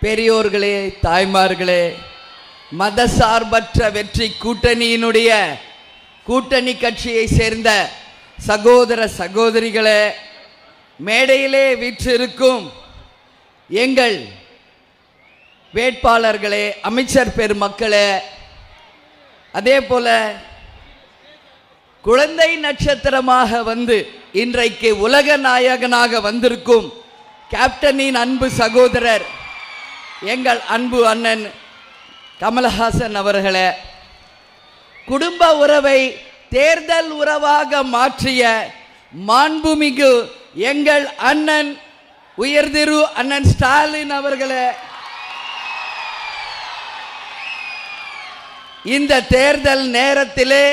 பெரியோர்களே, தாய்மார்களே, மதசார்பற்ற வெற்றி கூட்டணியினுடைய கூட்டணி கட்சியை சேர்ந்த சகோதர சகோதரிகளே, மேடையிலே வீற்றிருக்கும் எங்கள் வேட்பாளர்களே, அமைச்சர் பெருமக்களே, அதே போல குழந்தை நட்சத்திரமாக வந்து இன்றைக்கு உலக நாயகனாக வந்திருக்கும் கேப்டனின் அன்பு சகோதரர் எங்கள் அன்பு அண்ணன் கமலஹாசன் அவர்களே, குடும்ப உறவை தேர்தல் உறவாக மாற்றிய மாண்புமிகு எங்கள் அண்ணன் உயர்திரு அண்ணன் ஸ்டாலின் அவர்களே, இந்த தேர்தல் நேரத்திலே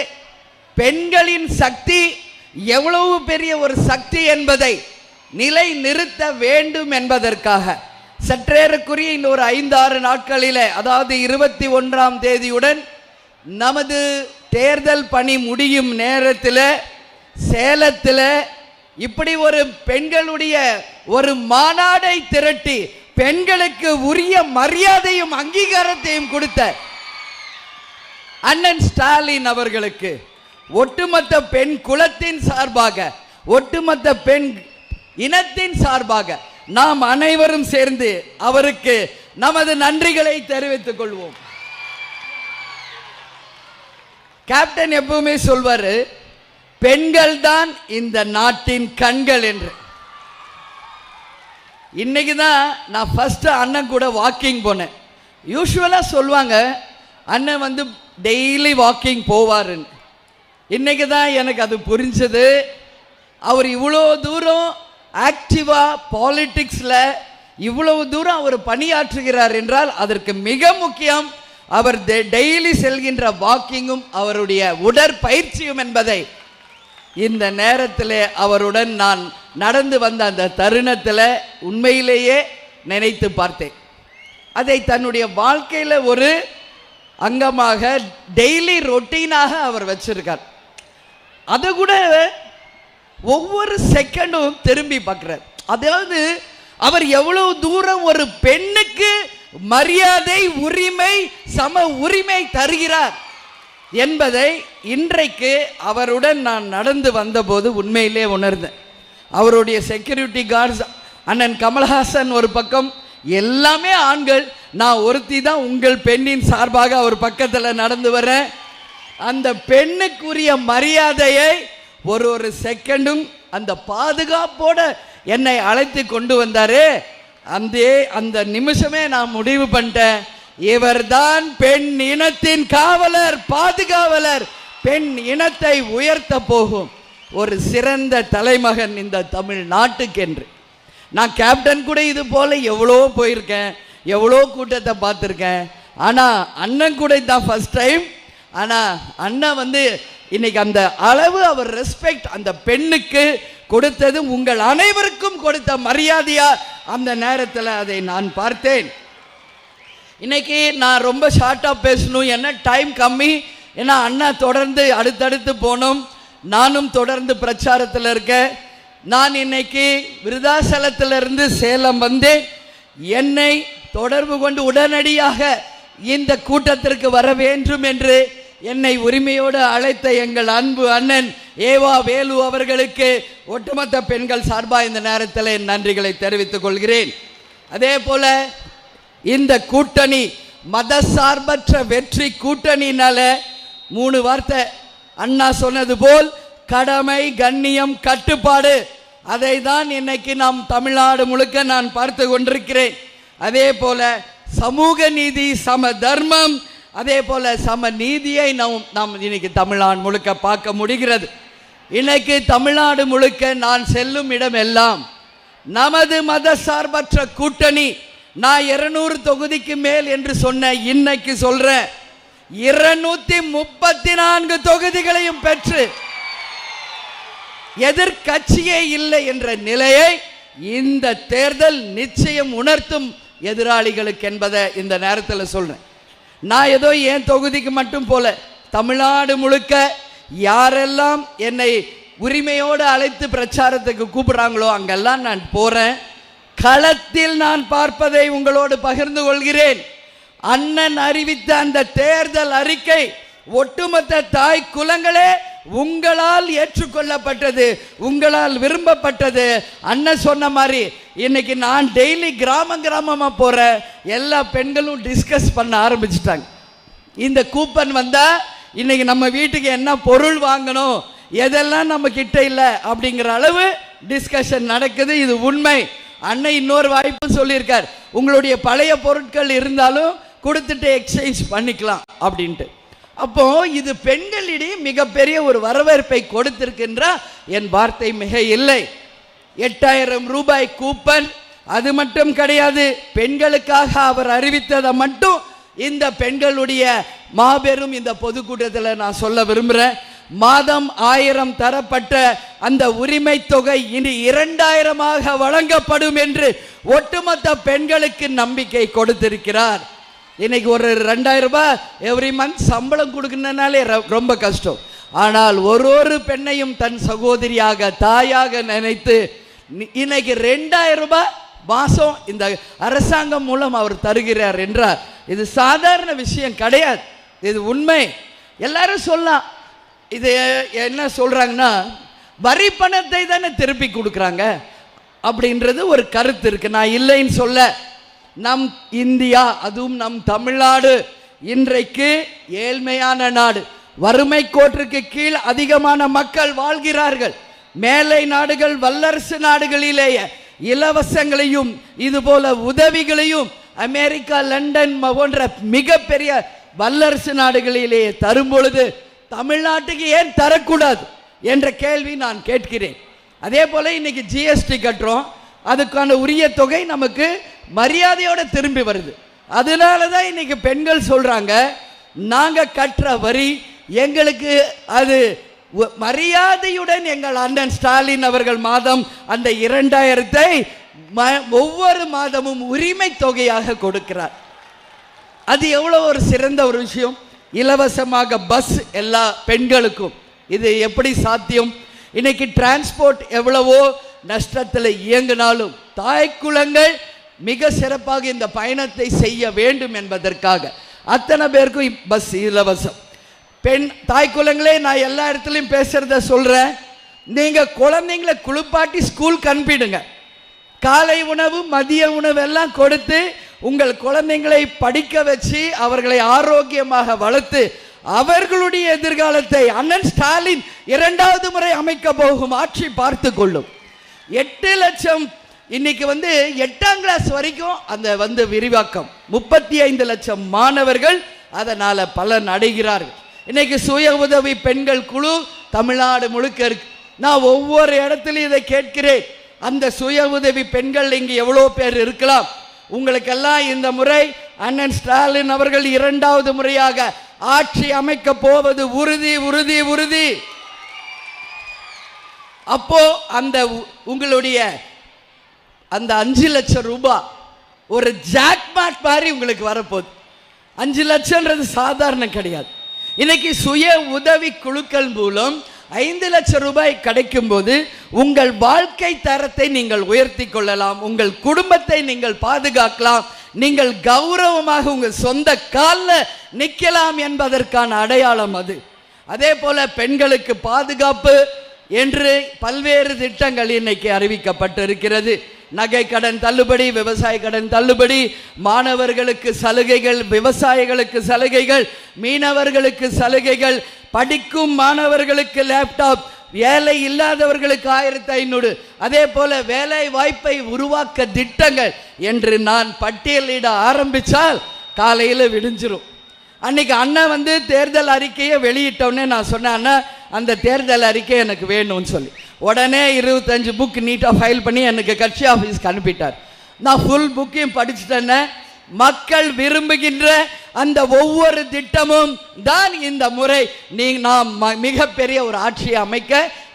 பெண்களின் சக்தி எவ்வளவு பெரிய ஒரு சக்தி என்பதை நிலை நிறுத்த வேண்டும் என்பதற்காக சற்றேறக்குரிய இன்னொரு 5-6 நாட்களிலே, அதாவது 21ஆம் தேதியுடன் நமது தேர்தல் பணி முடியும் நேரத்தில் சேலத்தில் இப்படி ஒரு பெண்களுடைய ஒரு மாநாடை திரட்டி பெண்களுக்கு உரிய மரியாதையும் அங்கீகாரத்தையும் கொடுத்த அண்ணன் ஸ்டாலின் அவர்களுக்கு ஒட்டுமொத்த பெண் குலத்தின் சார்பாக, ஒட்டுமொத்த பெண் இனத்தின் சார்பாக நாம் அனைவரும் சேர்ந்து அவருக்கு நமது நன்றிகளை தெரிவித்துக் கொள்வோம். கேப்டன் எப்பவுமே சொல்வாரு, பெண்கள் தான் இந்த நாட்டின் கண்கள் என்று. இன்னைக்கு தான் நான் ஃபர்ஸ்ட் அண்ணன் கூட வாக்கிங் போனேன். யூஸ்வலா சொல்லுவாங்க அண்ணன் வந்து டெய்லி வாக்கிங் போவாருன்னு. இன்னைக்கு தான் எனக்கு அது புரிஞ்சது. அவர் இவ்வளோ தூரம் ஆக்டிவா பாலிடிக்ஸில் இவ்வளவு தூரம் அவர் பணியாற்றுகிறார் என்றால் அதற்கு மிக முக்கியம் அவர் டெய்லி செல்கின்ற வாக்கிங்கும் அவருடைய உடற்பயிற்சியும் என்பதை இந்த நேரத்தில் அவருடன் நான் நடந்து வந்த அந்த தருணத்தில் உண்மையிலேயே நினைத்து பார்த்தேன். அதை தன்னுடைய வாழ்க்கையில் ஒரு அங்கமாக டெய்லி ரொட்டீனாக அவர் வச்சிருக்கார். அது கூட ஒவ்வொரு செகண்டும் திரும்பி பார்க்கிறார். அதாவது அவர் எவ்வளவு தூரம் ஒரு பெண்ணுக்கு மரியாதை, உரிமை, சம உரிமை தருகிறார் என்பதை இன்றைக்கு அவருடன் நான் நடந்து வந்தபோது உண்மையிலே உணர்ந்தேன். அவருடைய செக்யூரிட்டி கார்ட்ஸ் அண்ணன் கமல்ஹாசன் ஒரு பக்கம், எல்லாமே ஆண்கள், நான் ஒருத்தி தான் உங்கள் பெண்ணின் சார்பாக அவர் பக்கத்தில் நடந்து வரேன். அந்த பெண்ணுக்குரிய மரியாதையை ஒரு செகண்டும் அந்த பாதுகாப்போட என்னை அழைத்து கொண்டு வந்தாரு. அந்த நிமிஷமே நான் முடிவு பண்ணிட்டேன், இவர்தான் பெண் இனத்தின் காவலர், பாதுகாவலர், பெண் இனத்தை உயர்த்த போகும் ஒரு சிறந்த தலைமகன் இந்த தமிழ்நாட்டுக்கு என்று. நான் கேப்டன் கூட இது போல எவ்வளோ போயிருக்கேன், எவ்வளோ கூட்டத்தை பார்த்துருக்கேன். ஆனால் அண்ணன் கூட தான் ஃபர்ஸ்ட் டைம். ஆனால் அண்ணன் வந்து இன்னைக்கு அந்த அளவு அவர் ரெஸ்பெக்ட் அந்த பெண்ணுக்கு கொடுத்தது உங்கள் அனைவருக்கும் கொடுத்த மரியாதையா அந்த நேரத்தில் அதை நான் பார்த்தேன். இன்னைக்கு நான் ரொம்ப ஷார்ட்டாக பேசணும், என்ன டைம் கம்மி. ஏன்னா அண்ணா தொடர்ந்து அடுத்தடுத்து போனோம், நானும் தொடர்ந்து பிரச்சாரத்தில் இருக்கேன். நான் இன்னைக்கு விருதாசலத்திலிருந்து சேலம் வந்தேன். என்னை தொடர்பு கொண்டு உடனடியாக இந்த கூட்டத்திற்கு வர வேண்டும் என்று என்னை உரிமையோடு அழைத்த எங்கள் அன்பு அண்ணன் ஏவா வேலு அவர்களுக்கு ஒட்டுமொத்த பெண்கள் சார்பாக இந்த நேரத்தில் என் நன்றிகளை தெரிவித்துக் கொள்கிறேன். அதே போல இந்த கூட்டணி மதசார்பற்ற வெற்றி கூட்டணினால 3 வார்த்தை அண்ணா சொன்னது போல் கடமை, கண்ணியம், கட்டுப்பாடு, அதை தான் இன்னைக்கு நாம் தமிழ்நாடு முழுக்க நான் பார்த்து கொண்டிருக்கிறேன். அதே போல சமூக நீதி, சம தர்மம், அதே போல சம நீதியை நாம் இன்னைக்கு தமிழ்நாடு முழுக்க பார்க்க முடிகிறது. இன்னைக்கு தமிழ்நாடு முழுக்க நான் செல்லும் இடம் எல்லாம் நமது மதசார்பற்ற கூட்டணி. நான் 200 தொகுதிக்கு மேல் என்று சொன்ன, இன்னைக்கு சொல்றேன் 234 தொகுதிகளையும் பெற்று எதிர்கட்சியே இல்லை என்ற நிலையை இந்த தேர்தல் நிச்சயம் உணர்த்தும் எதிராளிகளுக்கு என்பதை இந்த நேரத்தில் சொல்றேன். நான் ஏதோ என் தொகுதிக்கு மட்டும் போல தமிழ்நாடு முழுக்க யாரெல்லாம் என்னை உரிமையோடு அழைத்து பிரச்சாரத்துக்கு கூப்பிடுறாங்களோ அங்கெல்லாம் நான் போகிறேன். களத்தில் நான் பார்ப்பதை உங்களோடு பகிர்ந்து கொள்கிறேன். அண்ணன் அறிவித்த அந்த தேர்தல் அறிக்கை ஒட்டுமொத்த தாய் குலங்களே உங்களால் ஏற்றுக்கொள்ளப்பட்டது, உங்களால் விரும்பப்பட்டது. அண்ணன் சொன்ன மாதிரி இன்னைக்கு நான் டெய்லி கிராமமா போற எல்லா பெண்களும் டிஸ்கஸ் பண்ண ஆரம்பிச்சிட்டாங்க. இந்த கூப்பன் வந்தா இன்னைக்கு நம்ம வீட்டுக்கு என்ன பொருள் வாங்கணும், எதெல்லாம் நம்ம கிட்ட இல்லை அப்படிங்கிற அளவு டிஸ்கஷன் நடக்குது. இது உண்மை. அண்ணன் இன்னொரு வாய்ப்பு சொல்லியிருக்கார், உங்களுடைய பழைய பொருட்கள் இருந்தாலும் கொடுத்துட்டு எக்ஸ்சேஞ்ச் பண்ணிக்கலாம் அப்படின்ட்டு. அப்போ இது பெண்களிடையே மிகப்பெரிய ஒரு வரவேற்பை கொடுத்திருக்கின்ற என் வார்த்தை மிக இல்லை. 8000 ரூபாய் கூப்பன், அது மட்டும் கிடையாது, பெண்களுக்காக அவர் அறிவித்ததை மட்டும் இந்த பெண்களுடைய மாபெரும் இந்த பொதுக்கூட்டத்தில் நான் சொல்ல விரும்புகிறேன். மாதம் 1000 தரப்பட்ட அந்த உரிமை தொகை இனி 2000 வழங்கப்படும் என்று ஒட்டுமொத்த பெண்களுக்கு நம்பிக்கை கொடுத்திருக்கிறார். இன்னைக்கு ஒரு 2000 ரூபாய் எவ்ரி மந்த் சம்பளம் கொடுக்கணும்னாலே ரொம்ப கஷ்டம். ஆனால் ஒரு பெண்ணையும் தன் சகோதரியாக தாயாக நினைத்து இன்னைக்கு 2000 ரூபாய் மாசம் இந்த அரசாங்கம் மூலம் அவர் தருகிறார் என்றார். இது சாதாரண விஷயம் கிடையாது, இது உண்மை. எல்லாரும் சொல்லலாம், இது என்ன சொல்றாங்கன்னா வரி பணத்தை தானே திருப்பி கொடுக்குறாங்க அப்படின்றது ஒரு கருத்து இருக்கு. நான் இல்லைன்னு சொல்ல. நம் இந்தியா, அதுவும் நம் தமிழ்நாடு இன்றைக்கு ஏழ்மையான நாடு, வறுமை கோட்டிற்கு கீழ் அதிகமான மக்கள் வாழ்கிறார்கள். மேலை நாடுகள், வல்லரசு நாடுகளிலேயே இலவசங்களையும் இதுபோல உதவிகளையும் அமெரிக்கா, லண்டன் போன்ற மிகப்பெரிய வல்லரசு நாடுகளிலேயே தரும் பொழுது தமிழ்நாட்டுக்கு ஏன் தரக்கூடாது என்ற கேள்வி நான் கேட்கிறேன். அதே போல இன்னைக்கு ஜிஎஸ்டி கட்டுறோம், அதுக்கான உரிய தொகை நமக்கு மரியாதையோட திரும்பி வருது. அதனால தான் இன்னைக்கு பெண்கள் சொல்றாங்க, நாங்க கட்டுற வரி எங்களுக்கு அது மரியாதையுடன் எங்கள் அண்ணன் ஸ்டாலின் அவர்கள் மாதம் அந்த 2000 ஒவ்வொரு மாதமும் உரிமை தொகையாக கொடுக்கிறார். அது எவ்வளவு ஒரு சிறந்த ஒரு விஷயம். இலவசமாக பஸ் எல்லா பெண்களுக்கும், இது எப்படி சாத்தியம்? இன்னைக்கு டிரான்ஸ்போர்ட் எவ்வளவோ நஷ்டத்தில் இயங்கினாலும் தாய்க்குலங்கள் மிக சிறப்பாக இந்த பயணத்தை செய்ய வேண்டும் என்பதற்காக அத்தனை பேருக்கும் பஸ் இலவசம். பெண் தாய்க்குலங்களே, நான் எல்லா இடத்துலையும் பேசுறத சொல்றேன், நீங்க குழந்தைங்களை குளிப்பாட்டி ஸ்கூலுக்கு அனுப்பிடுங்க. காலை உணவு, மதிய உணவு எல்லாம் கொடுத்து உங்கள் குழந்தைங்களை படிக்க வச்சு அவர்களை ஆரோக்கியமாக வளர்த்து அவர்களுடைய எதிர்காலத்தை அண்ணன் ஸ்டாலின் 2வது முறை அமைக்க போகும் ஆட்சி பார்த்து கொள்ளும். 8 லட்சம் இன்னைக்கு 8ஆம் கிளாஸ் வரைக்கும் அந்த விரிவாக்கம், 35 லட்சம் மாணவர்கள் அதனால பலன் அடைகிறார்கள். இன்னைக்கு சுய உதவி பெண்கள் குழு தமிழ்நாடு முழுக்க இருக்கு. நான் ஒவ்வொரு இடத்துலையும் இதை கேட்கிறேன். அந்த சுய உதவி பெண்கள் இங்கு எவ்வளோ பேர் இருக்கலாம். உங்களுக்கெல்லாம் இந்த முறை அண்ணன் ஸ்டாலின் அவர்கள் 2வது முறையாக ஆட்சி அமைக்க போவது உறுதி உறுதி உறுதி. அப்போ அந்த உங்களுடைய அந்த 5 லட்சம் ரூபாய் ஒரு ஜாக்பாட் மாதிரி உங்களுக்கு வரப்போகுது. 5 லட்சம்ன்றது சாதாரண கிடையாது. இன்னைக்கு சுய உதவி குழுக்கள் மூலம் 5 லட்சம் ரூபாய் கிடைக்கும் போது உங்கள் வாழ்க்கை தரத்தை நீங்கள் உயர்த்தி கொள்ளலாம், உங்கள் குடும்பத்தை நீங்கள் பாதுகாக்கலாம், நீங்கள் கௌரவமாக உங்கள் சொந்த காலில் நிற்கலாம் என்பதற்கான அடையாளம் அது. அதே போல பெண்களுக்கு பாதுகாப்பு என்று பல்வேறு திட்டங்கள் இன்னைக்கு அறிவிக்கப்பட்டிருக்கிறது. நகை கடன் தள்ளுபடி, விவசாய கடன் தள்ளுபடி, மாணவர்களுக்கு சலுகைகள், விவசாயிகளுக்கு சலுகைகள், மீனவர்களுக்கு சலுகைகள், படிக்கும் மாணவர்களுக்கு லேப்டாப், வேலை இல்லாதவர்களுக்கு 1500, அதே போல வேலை வாய்ப்பை உருவாக்க திட்டங்கள் என்று நான் பட்டியலிட ஆரம்பித்தால் காலையில் விடிஞ்சிரும். அன்னைக்கு அண்ணன் தேர்தல் அறிக்கையை வெளியிட்டோன்னே நான் சொன்னேன், அண்ணா அந்த தேர்தல் அறிக்கை எனக்கு வேணும்னு சொல்லி உடனே 25 புக் நீட்டாக ஃபைல் பண்ணி எனக்கு கட்சி ஆஃபீஸ்க்கு அனுப்பிட்டார். நான் ஃபுல் புக்கையும் படிச்சுட்டேன்னு. மக்கள் விரும்புகின்ற அந்த ஒவ்வொரு திட்டமும் தான் இந்த முறை நாம் மிகப்பெரிய ஒரு ஆட்சியை அமைக்க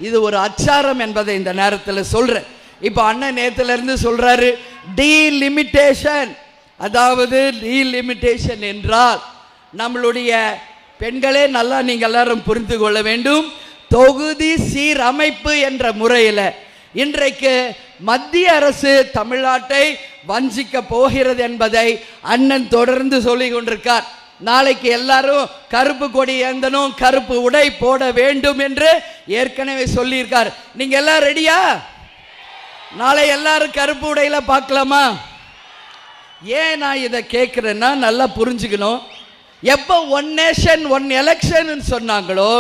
இது ஒரு அச்சாரம் என்பதை இந்த நேரத்தில் சொல்றேன். இப்போ அண்ணன் நேரத்திலிருந்து சொல்றாரு டீலிமிட்டேஷன். அதாவது டீலிமிட்டேஷன் என்றால் நம்மளுடைய பெண்களே நல்லா நீங்கள் எல்லாரும் புரிந்து கொள்ள வேண்டும். தொகுதி சீரமைப்பு என்ற முறையில் இன்றைக்கு மத்திய அரசு தமிழ்நாட்டை வஞ்சிக்க போகிறது என்பதை அண்ணன் தொடர்ந்து சொல்லிக் கொண்டிருக்கார். நாளைக்கு எல்லாரும் கருப்பு கொடி ஏந்தனும், கருப்பு உடை போட வேண்டும் என்று ஏற்கனவே சொல்லியிருக்கார். நீங்க எல்லாம் ரெடியா? நாளை எல்லாரும் கருப்பு உடையில பார்க்கலாமா? ஏன் நான் இதை கேட்கிறேன்னா நல்லா புரிஞ்சுக்கணும். எப்போ ஒன் நேஷன் ஒன் எலெக்ஷன் சொன்னாங்களோ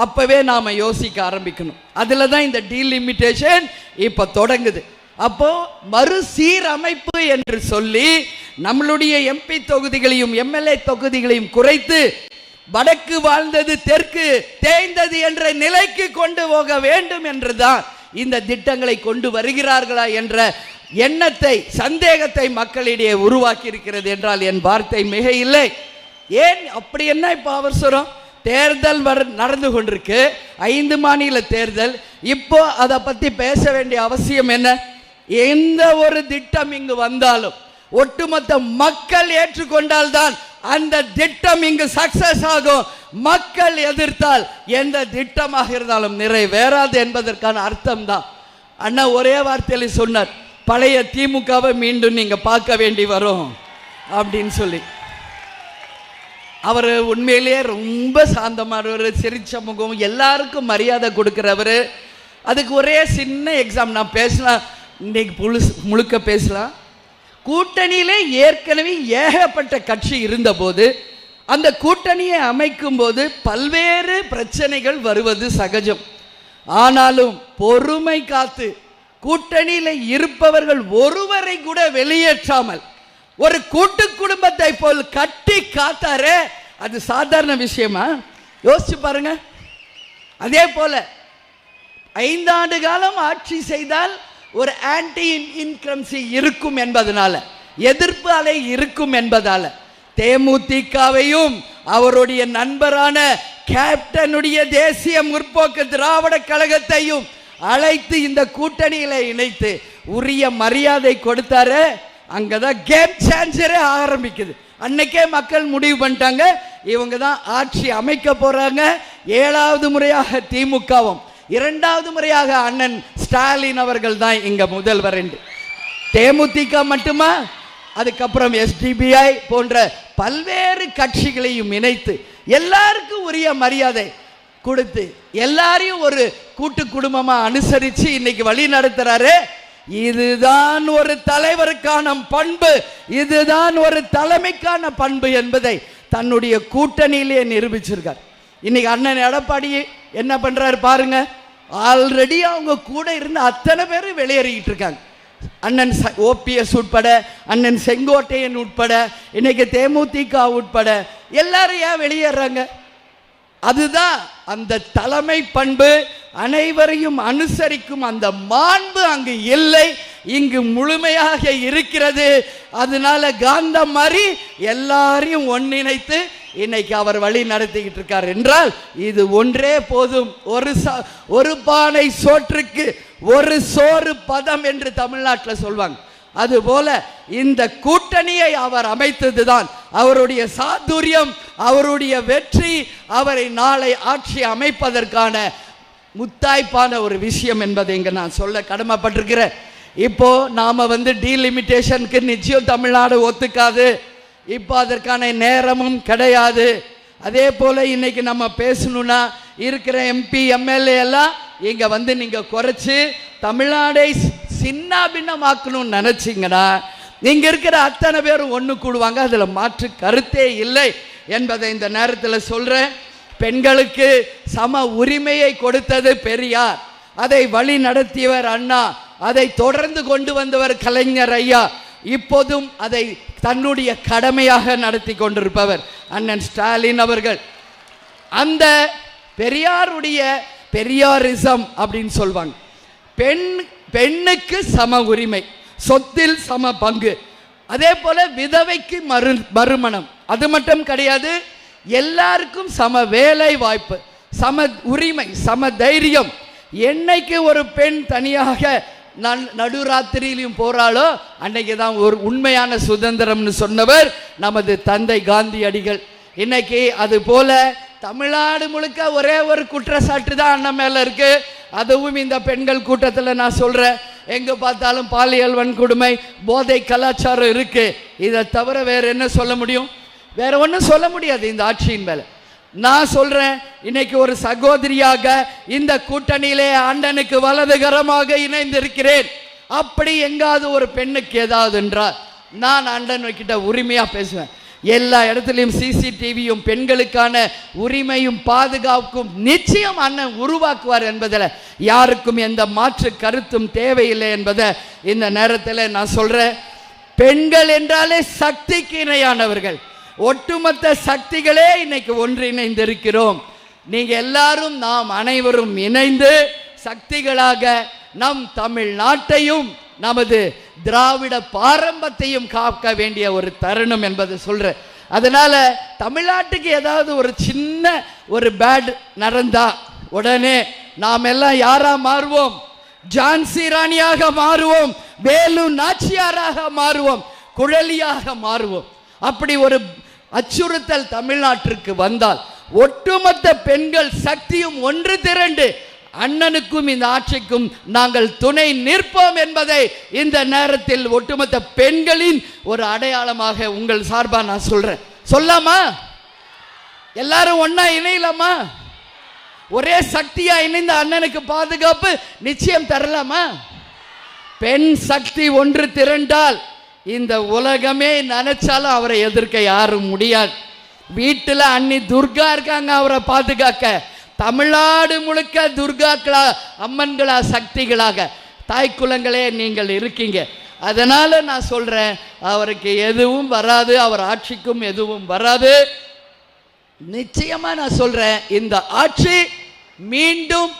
அப்பவே நாம யோசிக்க ஆரம்பிக்கணும். அதுல தான் இந்த டீலிமிட்டேஷன் இப்ப தொடங்குது. அப்போ மறுசீரமைப்பு என்று சொல்லி நம்மளுடைய எம்பி தொகுதிகளையும் எம்எல்ஏ தொகுதிகளையும் குறைத்து வடக்கு வாழ்ந்தது தெற்கு தேய்ந்தது என்ற நிலைக்கு கொண்டு போக வேண்டும் என்றுதான் இந்த திட்டங்களை கொண்டு வருகிறார்களா என்ற எண்ணத்தை, சந்தேகத்தை மக்களிடையே உருவாக்கி இருக்கிறது என்றால் என் வார்த்தை மிக இல்லை. ஏன் அப்படி என்ன இப்ப அவசரம்? தேர்தல் நடந்து கொண்டிருக்கு, 5 மாநில தேர்தல். இப்போ அதை பத்தி பேச வேண்டிய அவசியம் என்ன? எந்த ஒரு திட்டம் இங்கு வந்தாலும் ஒட்டுமொத்த மக்கள் ஏற்றுக்கொண்டால் தான் அந்த திட்டம் இங்கு சக்சஸ் ஆகும். மக்கள் எதிர்த்தால் எந்த திட்டமாக இருந்தாலும் நிறைவேறாது என்பதற்கான அர்த்தம் தான். அண்ணா ஒரே வார்த்தையில் சொன்னார், பழைய திமுகவை மீண்டும் நீங்க பார்க்க வேண்டி வரும் அப்படின்னு சொல்லி. அவர் உண்மையிலேயே ரொம்ப சாந்தமானவர், சிரிச்ச முகம், எல்லாருக்கும் மரியாதை கொடுக்கிறவர். அதுக்கு ஒரே சின்ன எக்ஸாம் நான் பேசலாம், இன்னைக்கு முழுக்க பேசலாம். கூட்டணியிலே ஏற்கனவே ஏகப்பட்ட கட்சி இருந்தபோது அந்த கூட்டணியை அமைக்கும் போது பல்வேறு பிரச்சனைகள் வருவது சகஜம். ஆனாலும் பொறுமை காத்து கூட்டணியில் இருப்பவர்கள் ஒருவரை கூட வெளியேற்றாமல் ஒரு கூட்டு குடும்பத்தை போல் கட்டி காத்தாரே, அது சாதாரண விஷயமா? யோசிச்சு பாருங்க. அதே போல 5 ஆண்டு காலம் ஆட்சி செய்தால் ஒரு ஆன்டி இன்கம்சி இருக்கும் என்பதனால, எதிர்ப்பு அலை இருக்கும் என்பதால தேமுதிகவையும் அவருடைய நண்பரான கேப்டனுடைய தேசிய முற்போக்கு திராவிட கழகத்தையும் அழைத்து இந்த கூட்டணியில இணைத்து உரிய மரியாதை கொடுத்தாரு. அங்கதான் கேம் சேஞ்சரே ஆரம்பிக்குது. அன்னைக்கே மக்கள் முடிவு பண்ணிட்டாங்க, இவங்க தான் ஆட்சி அமைக்க போறாங்க. 7வது முறையாக திமுகவும் 2வது முறையாக அண்ணன் ஸ்டாலின் அவர்கள் தான் இங்க முதல்வர் என்று. தேமுதிக மட்டுமா, அதுக்கப்புறம் எஸ்டிபிஐ போன்ற பல்வேறு கட்சிகளையும் இணைத்து எல்லாருக்கும் உரிய மரியாதை கொடுத்து எல்லாரையும் ஒரு கூட்டு குடும்பமா அனுசரித்து இன்னைக்கு வழி நடத்துறாரு. இதுதான் ஒரு தலைவருக்கான பண்பு, இதுதான் ஒரு தலைமைக்கான பண்பு என்பதை தன்னுடைய கூட்டணியிலே நிரூபிச்சிருக்கார். இன்னைக்கு அண்ணன் எடப்பாடி என்ன பண்றாரு பாருங்க. ஆல்ரெடி அவங்க கூட இருந்த அத்தனை பேரும் வெளியேறிக்கிட்டு இருக்காங்க. அண்ணன் ஓபிஎஸ் உட்பட, அண்ணன் செங்கோட்டையன் உட்பட, இன்னைக்கு தேமுதிக உட்பட எல்லாரும் ஏன் வெளியேறாங்க? அதுதான் அந்த தலைமை பண்பு, அனைவரையும் அனுசரிக்கும் அந்த மாண்பு அங்கு இல்லை, இங்கு முழுமையாக இருக்கிறது. அதனால காந்தம் மாதிரி எல்லாரையும் ஒன்றிணைத்து இன்னைக்கு அவர் வழி நடத்திக்கிட்டு இருக்கார் என்றால் இது ஒன்றே போதும். ஒரு பானை சோற்றுக்கு ஒரு சோறு பதம் என்று தமிழ்நாட்டில் சொல்வாங்க. அதுபோல இந்த கூட்டணியை அவர் அமைத்ததுதான் அவருடைய சாதுரியம், அவருடைய வெற்றி, அவரை நாளை ஆட்சி அமைப்பதற்கான முத்தாய்ப்பான ஒரு விஷயம் என்பதை இங்க நான் சொல்ல கடமைப்பட்டிருக்கிறேன். இப்போ நாம டீலிமிட்டேஷனுக்கு நிச்சயம் தமிழ்நாடு ஒத்துக்காது. இப்போ அதற்கான நேரமும் கிடையாது. அதே போல இன்னைக்கு நம்ம பேசணும்னா இருக்கிற எம்பி எம்எல்ஏ எல்லாம் இங்க நீங்க குறைச்சு தமிழ்நாடை சின்ன பின்னமாக்கணும்னு நினைச்சிங்கன்னா இங்க இருக்கிற அத்தனை பேரும் ஒன்று கூடுவாங்க. அதுல மாற்று கருத்தே இல்லை என்பதை இந்த நேரத்தில் சொல்றேன். பெண்களுக்கு சம உரிமையை கொடுத்தது பெரியார், அதை வழி நடத்தியவர் அண்ணா, அதை தொடர்ந்து கொண்டு வந்தவர் கலைஞர் ஐயா, இப்போதும் அதை தன்னுடைய கடமையாக நடத்தி கொண்டிருப்பவர் அண்ணன் ஸ்டாலின் அவர்கள். அந்த பெரியாருடைய பெரியாரிசம் அப்படின்னு சொல்வாங்க. பெண்ணுக்கு சம உரிமை, சொத்தில் சம பங்கு, அதே போல விதவைக்கு மறுமணம், அது மட்டும் கிடையாது, எல்லாருக்கும் சம வேலை வாய்ப்பு, சம உரிமை, சம தைரியம். என்னைக்கு ஒரு பெண் தனியாக நடுராத்திரியிலும் போறாளோ அன்னைக்கு தான் ஒரு உண்மையான சுதந்திரம்னு சொன்னவர் நமது தந்தை காந்தியடிகள். இன்னைக்கு அது போல தமிழ்நாடு முழுக்க ஒரே ஒரு குற்றச்சாட்டு தான் அண்ணன் மேல இருக்கு. அதுவும் இந்த பெண்கள் கூட்டத்தில் நான் சொல்றேன், எங்க பார்த்தாலும் பாலியல் வன்கொடுமை, போதை கலாச்சாரம் இருக்கு. இதை தவிர வேற என்ன சொல்ல முடியும்? வேற ஒன்றும் சொல்ல முடியாது இந்த ஆட்சியின் மேல. நான் சொல்றேன், இன்னைக்கு ஒரு சகோதரியாக இந்த கூட்டணியிலே அண்ணனுக்கு வலதுகரமாக இணைந்திருக்கிறேன். அப்படி எங்காவது ஒரு பெண்ணுக்கு ஏதாவது என்றால் நான் அண்ணன் கிட்ட உரிமையா பேசுவேன். எல்லா இடத்துலையும் சிசிடிவியும் பெண்களுக்கான உரிமையும் பாதுகாப்பும் நிச்சயம் அண்ணன் உருவாக்குவார் என்பதில் யாருக்கும் எந்த மாற்று கருத்தும் தேவையில்லை என்பதை இந்த நேரத்தில் நான் சொல்றேன். பெண்கள் என்றாலே சக்திக்கு இணையானவர்கள். ஒட்டுமொத்த சக்திகளே இன்னைக்கு ஒன்றிணைந்து இருக்கிறோம். நீங்க எல்லாரும் நாம் அனைவரும் இணைந்து சக்திகளாக நம் தமிழ்நாட்டையும் நமது திராவிட பாரம்பரியத்தையும் காக்க வேண்டிய ஒரு தருணம் என்பதை சொல்றேன். அதனால தமிழ்நாட்டுக்கு ஏதாவது ஒரு சின்ன ஒரு பேட் நடந்தா உடனே நாம் எல்லாம் யாரா மாறுவோம்? ஜான்சி ராணியாக மாறுவோம், வேலு நாச்சியாராக மாறுவோம், குழலியாக மாறுவோம். அப்படி ஒரு அச்சுறுத்தல் தமிழ்நாட்டிற்கு வந்தால் ஒட்டுமொத்த பெண்கள் சக்தியும் ஒன்று திரண்டு அண்ணனுக்கும் இந்த ஆட்சிக்கும் நாங்கள் துணை நிற்போம் என்பதை இந்த நேரத்தில் ஒட்டுமொத்த பெண்களின் ஒரு அடையாளமாக உங்கள் சார்பா நான் சொல்றேன். சொல்லாமா? எல்லாரும் ஒன்னா இணையலாமா? ஒரே சக்தியா இணைந்த அண்ணனுக்கு பாதுகாப்பு நிச்சயம் தரலாமா? பெண் சக்தி ஒன்று திரண்டால் இந்த உலகமே நினைச்சாலும் அவரை எதிர்க்க யாரும் முடியாது. வீட்டில் அண்ணி துர்கா இருக்காங்க அவரை பாதுகாக்க. தமிழ்நாடு முழுக்க துர்காக்களா, அம்மன்களா, சக்திகளாக தாய் குலங்களே நீங்கள் இருக்கீங்க. அதனால நான் சொல்றேன், அவருக்கு எதுவும் வராது, அவர் ஆட்சிக்கும் எதுவும் வராது. நிச்சயமா நான் சொல்றேன், இந்த ஆட்சி மீண்டும்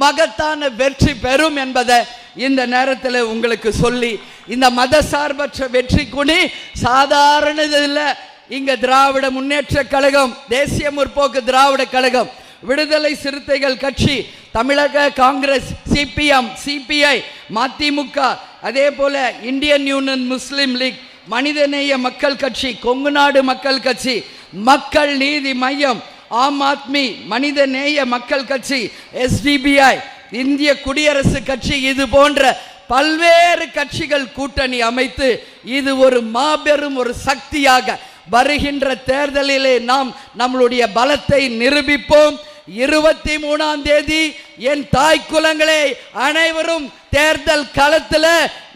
மகத்தான வெற்றி பெறும் என்பதை இந்த நேரத்தில் உங்களுக்கு சொல்லி, இந்த மதசார்பற்ற வெற்றி கொடி சாதாரணது இல்லை. இங்க திராவிட முன்னேற்ற கழகம், தேசிய முற்போக்கு திராவிட கழகம், விடுதலை சிறுத்தைகள் கட்சி, தமிழக காங்கிரஸ், சிபிஎம், சிபிஐ, மதிமுக, அதே போல இந்தியன் யூனியன் முஸ்லிம் லீக், மனிதநேய மக்கள் கட்சி, கொங்குநாடு மக்கள் கட்சி, மக்கள் நீதி மையம், ஆம் ஆத்மி, மனிதநேய மக்கள் கட்சி, எஸ்டிபிஐ, இந்திய குடியரசு கட்சி, இது போன்ற பல்வேறு கட்சிகள் கூட்டணி அமைத்து இது ஒரு மாபெரும் ஒரு சக்தியாக வருகின்ற தேர்தலிலே நாம் நம்மளுடைய பலத்தை நிரூபிப்போம். 23ஆம் தேதி என் தாய் குலங்களே அனைவரும் தேர்தல் களத்தில்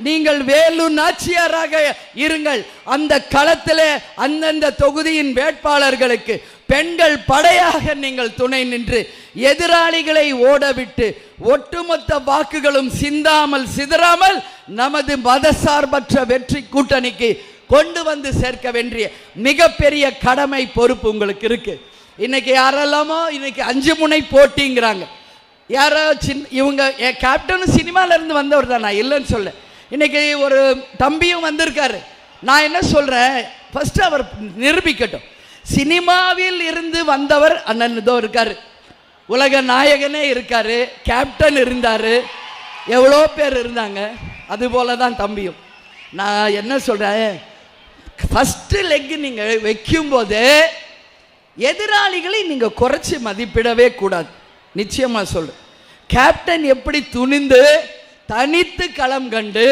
நீங்கள் வேலு நாச்சியாராக இருங்கள். அந்த களத்தில் அந்தந்த தொகுதியின் வேட்பாளர்களுக்கு பெண்கள் படையாக நீங்கள் துணை நின்று எதிராளிகளை ஓடவிட்டு ஒட்டுமொத்த வாக்குகளும் சிந்தாமல் சிதறாமல் நமது மதசார்பற்ற வெற்றி கூட்டணிக்கு கொண்டு வந்து சேர்க்க வேண்டிய மிகப்பெரிய கடமை பொறுப்பு உங்களுக்கு இருக்கு. இன்னைக்கு யாரெல்லாமோ இன்னைக்கு 5 முனை போட்டிங்கிறாங்க. யாரோ இவங்க கேப்டன் சினிமால இருந்து வந்தவர் தான், நான் இல்லைன்னு சொல்ல. இன்னைக்கு ஒரு தம்பியும் வந்திருக்காரு. நான் என்ன சொல்றேன், ஃபர்ஸ்ட் அவர் நிரூபிக்கட்டும். சினிமாவில் இருந்து வந்தவர் அண்ணன் இதோ இருக்காரு, உலக நாயகனே இருக்காரு, கேப்டன் இருந்தாரு, எவ்வளோ பேர் இருந்தாங்க. அது போல தான் தம்பியும். நான் என்ன சொல்றேன், ஃபர்ஸ்ட் லெக் நீங்க வைக்கும் போது எதிராளிகளை நீங்க குறைச்சி மதிப்பிடவே கூடாது. நிச்சயமா சொல்றேன். கேப்டன் எப்படி துணிந்து தனித்து களம் கண்டு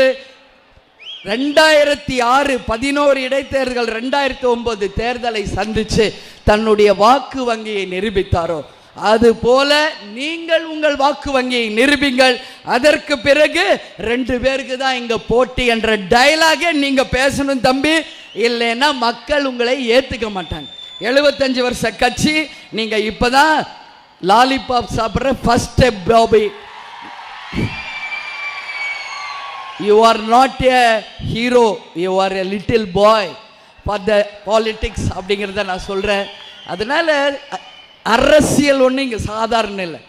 2006 11 இடைத்தேர்தல் 2009 தேர்தலை சந்திச்சு தன்னுடைய வாக்கு வங்கியை நிரூபித்தாரோ அது போல நீங்கள் உங்கள் வாக்கு வங்கியை நிரூபிங்கள். அதற்கு பிறகு 2 பேருக்கு தான் இங்க போட்டி என்ற டயலாகே நீங்க பேசணும் தம்பி. இல்லைன்னா மக்கள் உங்களை ஏத்துக்க மாட்டாங்க. 75 வருஷ கட்சி, நீங்க இப்பதான் லாலிபாப் சாப்பிடுற first step Bobby. You are not a hero, you are a little boy for the politics அப்படிங்கிறத நான் சொல்றேன். அதனால அரசியல் ஒன்று இங்கே சாதாரண இல்லை.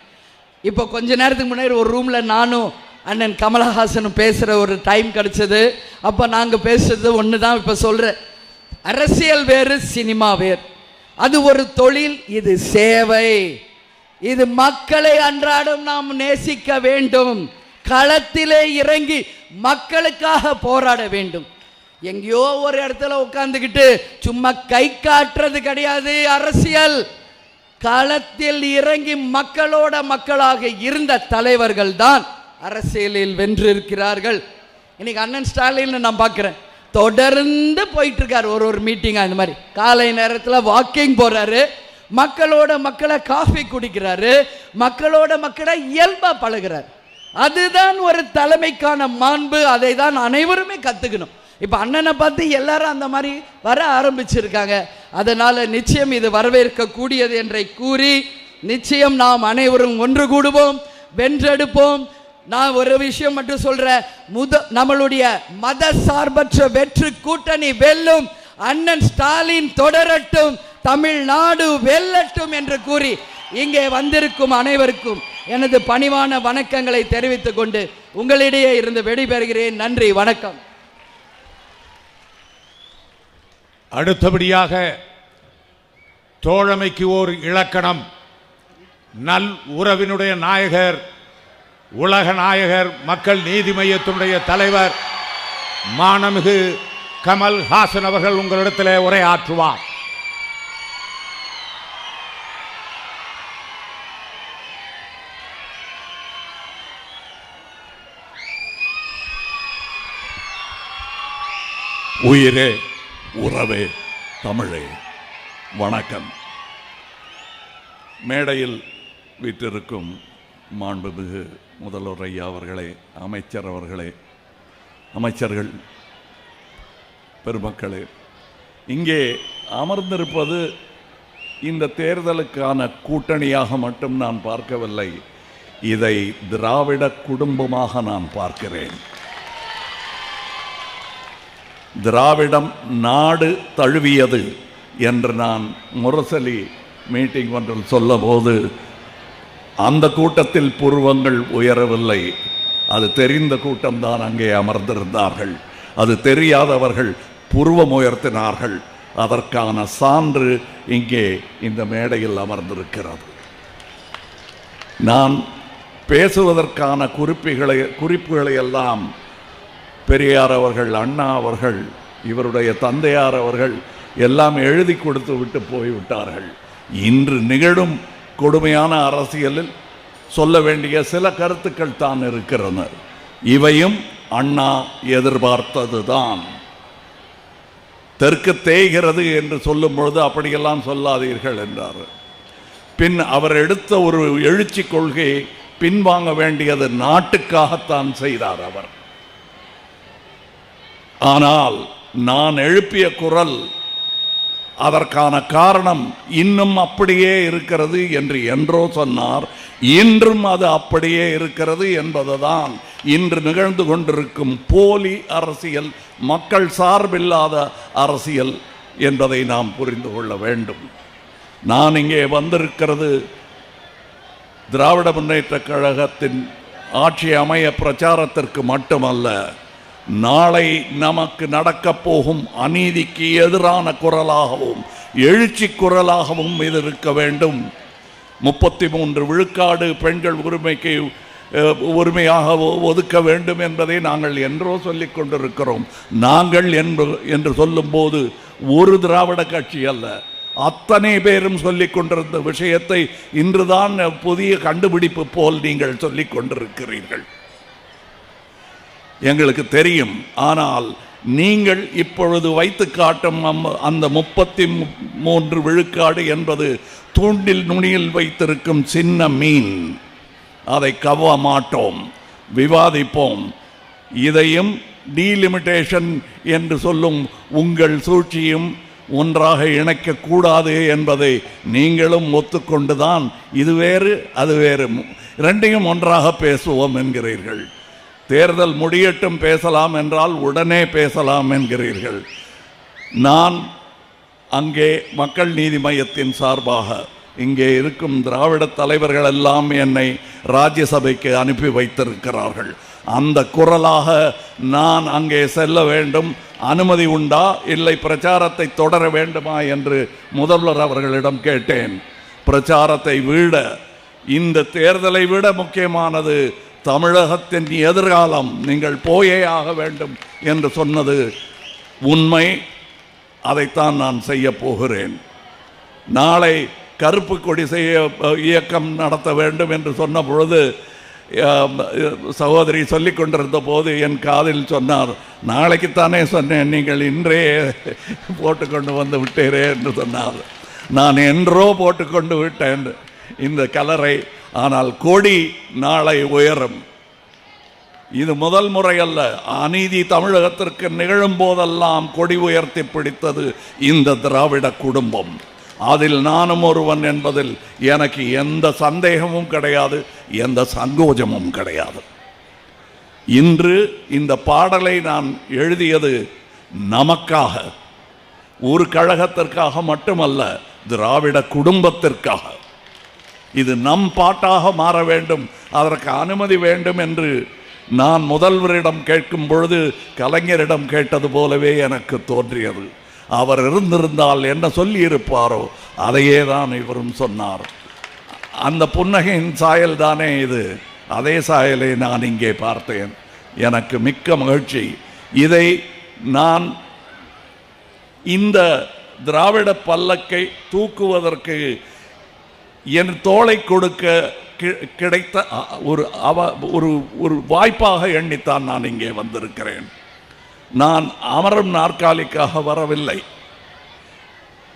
இப்போ கொஞ்ச நேரத்துக்கு முன்னாடி ஒரு ரூமில் நானும் அண்ணன் கமலஹாசனும் பேசுகிற ஒரு டைம் கிடச்சிது. அப்போ நாங்கள் பேசுறது ஒன்று தான் இப்போ சொல்கிறேன். அரசியல் வேறு, சினிமா வேறு. அது ஒரு தொழில், இது சேவை. இது மக்களை அன்றாடம் நாம் நேசிக்க வேண்டும். களத்திலே இறங்கி மக்களுக்காக போராட வேண்டும். எங்கேயோ ஒரு இடத்துல உட்காந்துக்கிட்டு சும்மா கை காட்டுறது கிடையாது அரசியல். களத்தில் இறங்கி மக்களோட மக்களாக இருந்த தலைவர்கள் தான் அரசியலில் வென்றிருக்கிறார்கள். இன்னைக்கு அண்ணன் ஸ்டாலின் நான் பார்க்கிறேன், தொடர்ந்து போயிட்டு இருக்காரு. ஒரு மீட்டிங் அந்த மாதிரி காலை நேரத்தில் வாக்கிங் போறாரு, மக்களோட மக்களை காஃபி குடிக்கிறாரு, மக்களோட மக்களை இயல்பா பழகிறார். அதுதான் ஒரு தலைமைக்கான மாண்பு. அதை தான் அனைவருமே கத்துக்கணும். இப்ப அண்ணனை பார்த்து எல்லாரும் அந்த மாதிரி வர ஆரம்பிச்சிருக்காங்க. அதனால நிச்சயம் இது வரவேற்க கூடியது என்றை கூறி நிச்சயம் நாம் அனைவரும் ஒன்று கூடுவோம், வென்றெடுப்போம். நான் ஒரு விஷயம் மட்டும் சொல்றேன், நம்மளுடைய மத சார்பற்ற வெற்றி கூட்டணி வெல்லும், அண்ணன் ஸ்டாலின் தொடரட்டும், தமிழ்நாடு வெல்லட்டும் என்று கூறி இங்கே வந்திருக்கும் அனைவருக்கும் எனது பணிவான வணக்கங்களை தெரிவித்துக் கொண்டு உங்களிடையே இருந்து விடைபெறுகிறேன். நன்றி, வணக்கம். அடுத்தபடியாக தோழமைக்கு ஓர் இலக்கணம், நல் உறவினுடைய நாயகர், உலக நாயகர், மக்கள் நீதி மையத்தினுடைய தலைவர் மாண்புமிகு கமல் ஹாசன் அவர்கள் உங்களிடத்திலே உரையாற்றுவார். உயிரே உறவே தமிழே வணக்கம். மேடையில் வீற்றிருக்கும் மாண்புமிகு முதல்வர் ஐயா அவர்களே, அமைச்சர் அவர்களே, அமைச்சர்கள் பெருமக்களே, இங்கே அமர்ந்திருப்பது இந்த தேர்தலுக்கான கூட்டணியாக மட்டும் நான் பார்க்கவில்லை, இதை திராவிட குடும்பமாக நான் பார்க்கிறேன். திராவிடம் நாடு தழுவியது என்று நான் முரசொலி மீட்டிங் ஒன்றில் சொல்லபோது அந்த கூட்டத்தில் புருவங்கள் உயரவில்லை. அது தெரிந்த கூட்டம்தான் அங்கே அமர்ந்திருந்தார்கள். அது தெரியாதவர்கள் புருவம் உயர்த்தினார்கள். அதற்கான சான்று இங்கே இந்த மேடையில் அமர்ந்திருக்கிறது. நான் பேசுவதற்கான குறிப்புகளை எல்லாம் பெரியார் அவர்கள், அண்ணா அவர்கள், இவருடைய தந்தையார் அவர்கள் எல்லாம் எழுதி கொடுத்து விட்டு போய்விட்டார்கள். இன்று நிகழும் கொடுமையான அரசியலில் சொல்ல வேண்டிய சில கருத்துக்கள் தான் இருக்கிறன. இவையும் அண்ணா எதிர்பார்த்ததுதான். தெற்கு தேய்கிறது என்று சொல்லும் பொழுது அப்படியெல்லாம் சொல்லாதீர்கள் என்றார். பின் அவர் எடுத்த ஒரு எழுச்சி கொள்கையை பின்வாங்க வேண்டியது நாட்டுக்காகத்தான் செய்தார் அவர். ஆனால் நான் எழுப்பிய குரல் அதற்கான காரணம் இன்னும் அப்படியே இருக்கிறது என்று என்றோ சொன்னார். இன்றும் அது அப்படியே இருக்கிறது என்பதுதான் இன்று நிகழ்ந்து கொண்டிருக்கும் போலி அரசியல், மக்கள் சார்பில்லாத அரசியல் என்பதை நாம் புரிந்து கொள்ள வேண்டும். நான் இங்கே வந்திருக்கிறது திராவிட முன்னேற்றக் கழகத்தின் ஆட்சி அமைய பிரச்சாரத்திற்கு மட்டுமல்ல, நாளை நமக்கு நடக்கப் போகும் அநீதிக்கு எதிரான குரலாகவும் எழுச்சி குரலாகவும் இது இருக்க வேண்டும். 33 விழுக்காடு பெண்கள் உரிமையாக ஒதுக்க வேண்டும் என்பதை நாங்கள் என்றோ சொல்லிக் கொண்டிருக்கிறோம். நாங்கள் என்று சொல்லும்போது ஒரு திராவிட கட்சி அல்ல, அத்தனை பேரும் சொல்லிக் கொண்டிருந்த விஷயத்தை இன்றுதான் புதிய கண்டுபிடிப்பு போல் நீங்கள் சொல்லிக் கொண்டிருக்கிறீர்கள். எங்களுக்கு தெரியும். ஆனால் நீங்கள் இப்பொழுது வைத்து காட்டும் அந்த 33 விழுக்காடு என்பது தூண்டில் நுனியில் வைத்திருக்கும் சின்ன மீன். அதை கவ்வ மாட்டோம், விவாதிப்போம். இதையும் டீலிமிட்டேஷன் என்று சொல்லும் உங்கள் சூழ்ச்சியும் ஒன்றாக இணைக்கக்கூடாது என்பதை நீங்களும் ஒத்துக்கொண்டுதான் இது வேறு அது வேறு, ரெண்டையும் ஒன்றாக பேசுவோம் என்கிறீர்கள். தேர்தல் முடியட்டும் பேசலாம் என்றால் உடனே பேசலாம் என்கிறீர்கள். நான் அங்கே மக்கள் நீதி மையத்தின் சார்பாக இங்கே இருக்கும் திராவிட தலைவர்கள் எல்லாம் என்னை ராஜ்யசபைக்கு அனுப்பி வைத்திருக்கிறார்கள். அந்த குரலாக நான் அங்கே செல்ல வேண்டும். அனுமதி உண்டா, இல்லை பிரச்சாரத்தை தொடர வேண்டுமா என்று முதல்வர் அவர்களிடம் கேட்டேன். பிரச்சாரத்தை விட இந்த தேர்தலை விட முக்கியமானது தமிழகத்தின் எதிர்காலம், நீங்கள் போயே ஆக வேண்டும் என்று சொன்னது உண்மை. அதைத்தான் நான் செய்ய போகிறேன். நாளை கருப்பு கொடி செய்ய இயக்கம் நடத்த வேண்டும் என்று சொன்ன பொழுது சகோதரி சொல்லி கொண்டிருந்த போது என் காதில் சொன்னார், நாளைக்குத்தானே சொன்னேன், நீங்கள் இன்றே போட்டுக்கொண்டு வந்து விட்டீரே என்று சொன்னார். நான் என்றோ போட்டுக்கொண்டு விட்டேன் இந்த கலரை. ஆனால் கொடி நாளை உயரும். இது முதல் முறை அல்ல. அநீதி தமிழகத்திற்கு நிகழும் போதெல்லாம் கொடி உயர்த்தி பிடித்தது இந்த திராவிட குடும்பம். அதில் நானும் ஒருவன் என்பதில் எனக்கு எந்த சந்தேகமும் கிடையாது, எந்த சங்கோஜமும் கிடையாது. இன்று இந்த பாடலை நான் எழுதியது நமக்காக, ஒரு கழகத்திற்காக மட்டுமல்ல, திராவிட குடும்பத்திற்காக. இது நம் பாட்டாக மாற வேண்டும், அதற்கு அனுமதி வேண்டும் என்று நான் முதல்வரிடம் கேட்கும் பொழுது கலைஞரிடம் கேட்டது போலவே எனக்கு தோன்றியது. அவர் இருந்திருந்தால் என்ன சொல்லி இருப்பாரோ அதையே தான் இவரும் சொன்னார். அந்த புன்னகையின் சாயல் தானே இது. அதே சாயலை நான் இங்கே பார்த்தேன். எனக்கு மிக்க மகிழ்ச்சி. இதை நான் இந்த திராவிட பல்லக்கை தூக்குவதற்கு என் தோளை கொடுக்க கிடைத்த ஒரு வாய்ப்பாக எண்ணித்தான் நான் இங்கே வந்திருக்கிறேன். நான் அமரும் நாற்காலிக்காக வரவில்லை.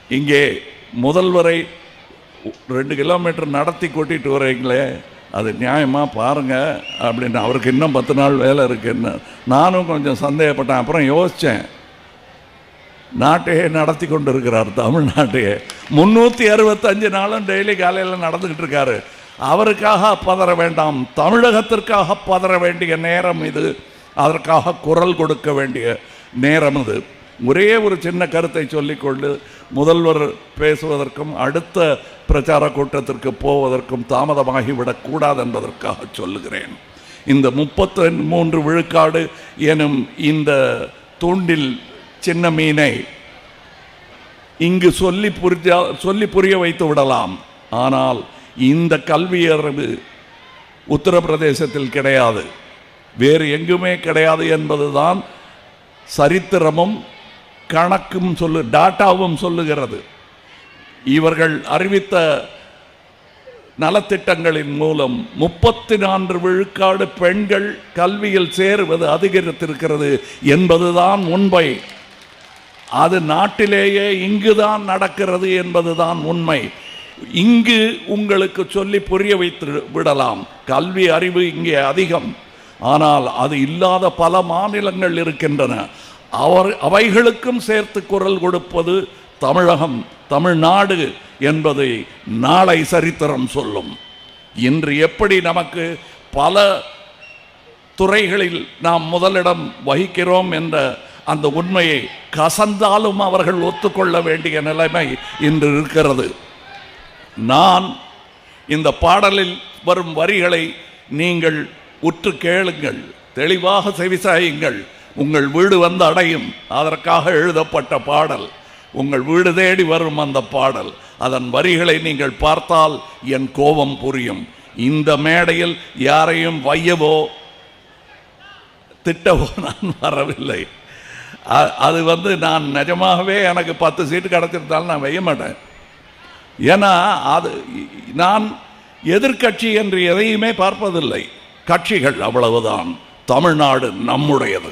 இங்கே முதல்வரை 2 கிலோமீட்டர் நடத்தி கூட்டிட்டு வரீங்களே, அது நியாயமா பாருங்க அப்படின்னு. அவருக்கு இன்னும் 10 நாள் வேலை இருக்குன்னு நானும் கொஞ்சம் சந்தேகப்பட்டேன். அப்புறம் யோசித்தேன், நாட்டையே நடத்தி கொண்டு இருக்கிறார், தமிழ்நாட்டையே 365 நாளும் டெய்லி காலையில் நடந்துக்கிட்டு இருக்காரு. அவருக்காக பதற வேண்டாம், தமிழகத்திற்காக பதற வேண்டிய நேரம் இது. அதற்காக குரல் கொடுக்க வேண்டிய நேரம் இது. ஒரே ஒரு சின்ன கருத்தை சொல்லிக்கொண்டு முதல்வர் பேசுவதற்கும் அடுத்த பிரச்சார கூட்டத்திற்கு போவதற்கும் தாமதமாகிவிடக்கூடாது என்பதற்காக சொல்லுகிறேன். இந்த 33 விழுக்காடு எனும் இந்த தூண்டில் சின்ன மீனை இங்கு சொல்லி புரிய வைத்து விடலாம். ஆனால் இந்த கல்வியறிவு உத்தரப்பிரதேசத்தில் கிடையாது, வேறு எங்குமே கிடையாது என்பதுதான் சரித்திரமும் கணக்கும் டாட்டாவும் சொல்லுகிறது. இவர்கள் அறிவித்த நலத்திட்டங்களின் மூலம் 34 விழுக்காடு பெண்கள் கல்வியில் சேருவது அதிகரித்திருக்கிறது என்பதுதான் உண்மை. அது நாட்டிலேயே இங்குதான் நடக்கிறது என்பதுதான் உண்மை. இங்கு உங்களுக்கு சொல்லி புரிய வைத்து விடலாம். கல்வி அறிவு இங்கே அதிகம், ஆனால் அது இல்லாத பல மாநிலங்கள் இருக்கின்றன. அவைகளுக்கும் சேர்த்து குரல் கொடுப்பது தமிழகம், தமிழ்நாடு என்பதை நாளை சரித்திரம் சொல்லும். இன்று எப்படி நமக்கு பல துறைகளில் நாம் முதலிடம் வகிக்கிறோம் என்ற அந்த உண்மையை கசந்தாலும் அவர்கள் ஒத்துக்கொள்ள வேண்டிய நிலைமை இன்று இருக்கிறது. நான் இந்த பாடலில் வரும் வரிகளை நீங்கள் உற்று கேளுங்கள், தெளிவாக செவிசாயுங்கள். உங்கள் வீடு வந்து அடையும். அதற்காக எழுதப்பட்ட பாடல். உங்கள் வீடு தேடி வரும் அந்த பாடல். அதன் வரிகளை நீங்கள் பார்த்தால் என் கோபம் புரியும். இந்த மேடையில் யாரையும் வையவோ திட்டவோ நான் வரவில்லை. அது நான் நிஜமாகவே எனக்கு 10 சீட்டு கிடைச்சிருந்தாலும் நான் வைய மாட்டேன். ஏன்னா நான் எதிர்கட்சி என்று எதையுமே பார்ப்பதில்லை. கட்சிகள் அவ்வளவுதான். தமிழ்நாடு நம்முடையது.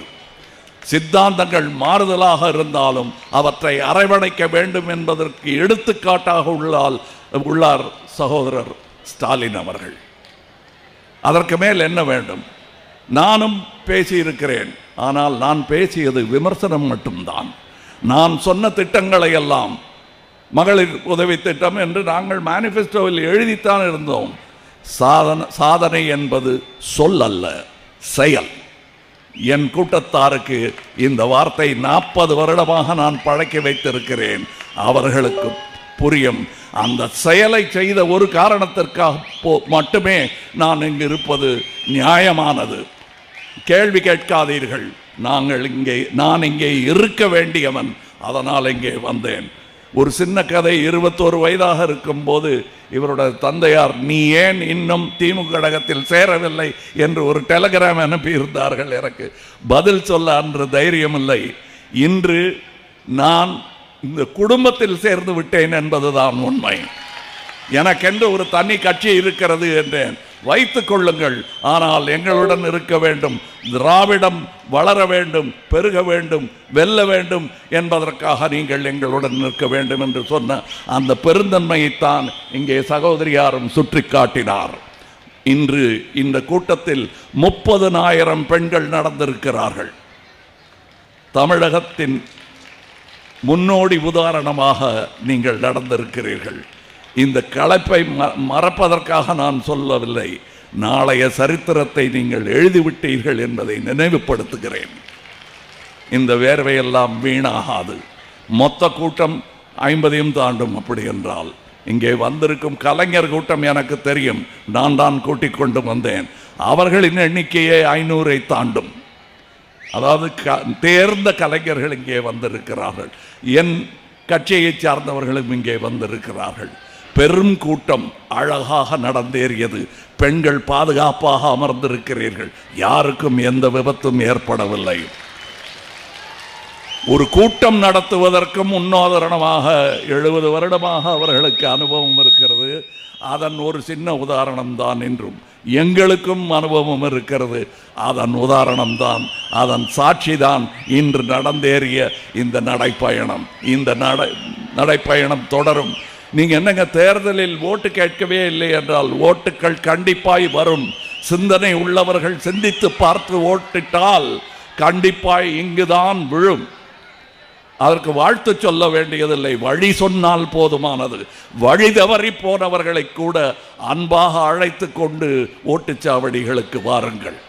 சித்தாந்தங்கள் மாறுதலாக இருந்தாலும் அவற்றை அரவணைக்க வேண்டும் என்பதற்கு எடுத்துக்காட்டாக உள்ளார் சகோதரர் ஸ்டாலின் அவர்கள். அதற்கு மேல் என்ன வேண்டும்? நானும் பேசியிருக்கிறேன். ஆனால் நான் பேசியது விமர்சனம் மட்டும்தான். நான் சொன்ன திட்டங்களை எல்லாம் மகளிர் உதவி திட்டம் என்று நாங்கள் மேனிஃபெஸ்டோவில் எழுதித்தான் இருந்தோம். சாதனை என்பது சொல் அல்ல, செயல். என் கூட்டத்தாருக்கு இந்த வார்த்தை 40 வருடமாக நான் பழக்கி வைத்திருக்கிறேன். அவர்களுக்கு புரியும். அந்த செயலை செய்த ஒரு காரணத்திற்காக மட்டுமே நான் இங்கு இருப்பது நியாயமானது. கேள்வி கேட்காதீர்கள். நான் இங்கே இருக்க வேண்டியவன். அதனால் இங்கே வந்தேன். ஒரு சின்ன கதை. 21 வயதாக இருக்கும்போது இவருடைய தந்தையார், நீ ஏன் இன்னும் திமுக கழகத்தில் சேரவில்லை என்று ஒரு டெலிகிராம் அனுப்பியிருந்தார்கள். எனக்கு பதில் சொல்ல அன்று தைரியம் இல்லை. இன்று நான் இந்த குடும்பத்தில் சேர்ந்து விட்டேன் என்பதுதான் உண்மை. எனக்கென்று ஒரு தனி கட்சி இருக்கிறது என்றேன். வைத்துக் கொள்ளுங்கள், ஆனால் எங்களுடன் இருக்க வேண்டும். திராவிடம் வளர வேண்டும், பெருக வேண்டும், வெல்ல வேண்டும் என்பதற்காக நீங்கள் எங்களுடன் நிற்க வேண்டும் என்று சொன்ன அந்த பெருந்தன்மையைத்தான் இங்கே சகோதரியாரும் சுற்றி காட்டினார். இன்று இந்த கூட்டத்தில் 30,000 பெண்கள் நடந்திருக்கிறார்கள். தமிழகத்தின் முன்னோடி உதாரணமாக நீங்கள் நடந்திருக்கிறீர்கள். இந்த களைப்பை மறப்பதற்காக நான் சொல்லவில்லை, நாளைய சரித்திரத்தை நீங்கள் எழுதிவிட்டீர்கள் என்பதை நினைவுபடுத்துகிறேன். இந்த வேர்வையெல்லாம் வீணாகாது. மொத்த கூட்டம் 50 தாண்டும். அப்படி என்றால் இங்கே வந்திருக்கும் கலைஞர் கூட்டம் எனக்கு தெரியும், நான் தான் கூட்டிக் கொண்டு வந்தேன். அவர்களின் எண்ணிக்கையே 500 தாண்டும். அதாவது தேர்ந்த கலைஞர்கள் இங்கே வந்திருக்கிறார்கள். என் கட்சியை சார்ந்தவர்களும் இங்கே வந்திருக்கிறார்கள். பெரும் கூட்டம் அழகாக நடந்தேறியது. பெண்கள் பாதுகாப்பாக அமர்ந்திருக்கிறீர்கள். யாருக்கும் எந்த விபத்தும் ஏற்படவில்லை. ஒரு கூட்டம் நடத்துவதற்கும் முன்னுதாரணமாக 70 வருடமாக அவர்களுக்கு அனுபவம் இருக்கிறது. அதன் ஒரு சின்ன உதாரணம் தான் என்றும் எங்களுக்கும் அனுபவம் இருக்கிறது. அதன் உதாரணம் தான், அதன் சாட்சி தான் இன்று நடந்தேறிய இந்த நடைப்பயணம். இந்த நடைப்பயணம் தொடரும். நீங்க என்னங்க தேர்தலில் ஓட்டு கேட்கவே இல்லை என்றால் ஓட்டுக்கள் கண்டிப்பாய் வரும். சிந்தனை உள்ளவர்கள் சிந்தித்து பார்த்து ஓட்டிட்டால் கண்டிப்பாய் இங்குதான் விழும். அதற்கு வாழ்த்து சொல்ல வேண்டியதில்லை, வழி சொன்னால் போதுமானது. வழி தவறி போனவர்களை கூட அன்பாக அழைத்து கொண்டு ஓட்டுச்சாவடிகளுக்கு வாருங்கள்.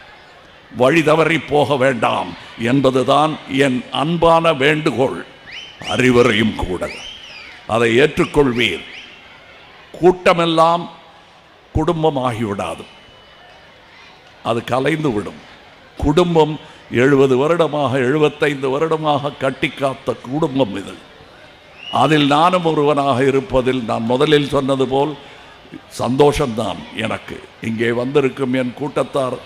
வழி தவறி போக வேண்டாம் என்பதுதான் என் அன்பான வேண்டுகோள், அறிவுரையும் கூட. அதை ஏற்றுக்கொள்வீர். கூட்டமெல்லாம் குடும்பமாகிவிடாது, அது கலைந்து விடும். குடும்பம் 70 வருடமாக 75 வருடமாக கட்டி காத்த குடும்பம் இது. அதில் நானும் ஒருவனாக இருப்பதில் நான் முதலில் சொன்னது போல் சந்தோஷம்தான் எனக்கு. இங்கே வந்திருக்கும் என் கூட்டத்தார்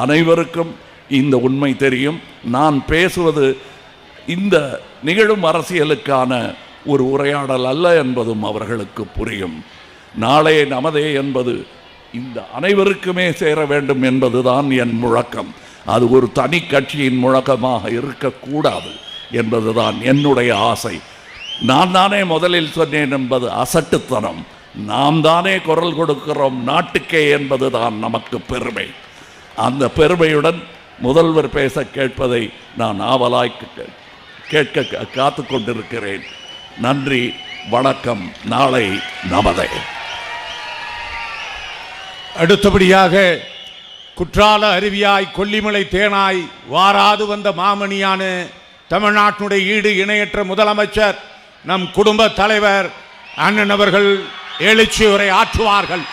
அனைவருக்கும் இந்த உண்மை தெரியும். நான் பேசுவது இந்த நிகழும் அரசியலுக்கான ஒரு உரையாடல் அல்ல என்பதும் அவர்களுக்கு புரியும். நாளே நமதே என்பது இந்த அனைவருக்குமே சேர வேண்டும் என்பதுதான் என் முழக்கம். அது ஒரு தனி கட்சியின் முழக்கமாக இருக்கக்கூடாது என்பதுதான் என்னுடைய ஆசை. நான் தானே முதலில் சொன்னேன் என்பது அசட்டுத்தனம். நாம் தானே குரல் கொடுக்கிறோம் நாட்டுக்கே என்பதுதான் நமக்கு பெருமை. அந்த பெருமையுடன் முதல்வர் பேச கேட்பதை நான் ஆவலாய் கேட்க காத்து கொண்டிருக்கிறேன். நன்றி, வணக்கம். நாளை நமதே. அடுத்தபடியாக குற்றால அருவியாய் கொல்லிமலை தேனாய் வாராது வந்த மாமணியான தமிழ்நாட்டினுடைய ஈடு இணையற்ற முதலமைச்சர் நம் குடும்ப தலைவர் அண்ணன் அவர்கள் எழுச்சி உரை ஆற்றுவார்கள்.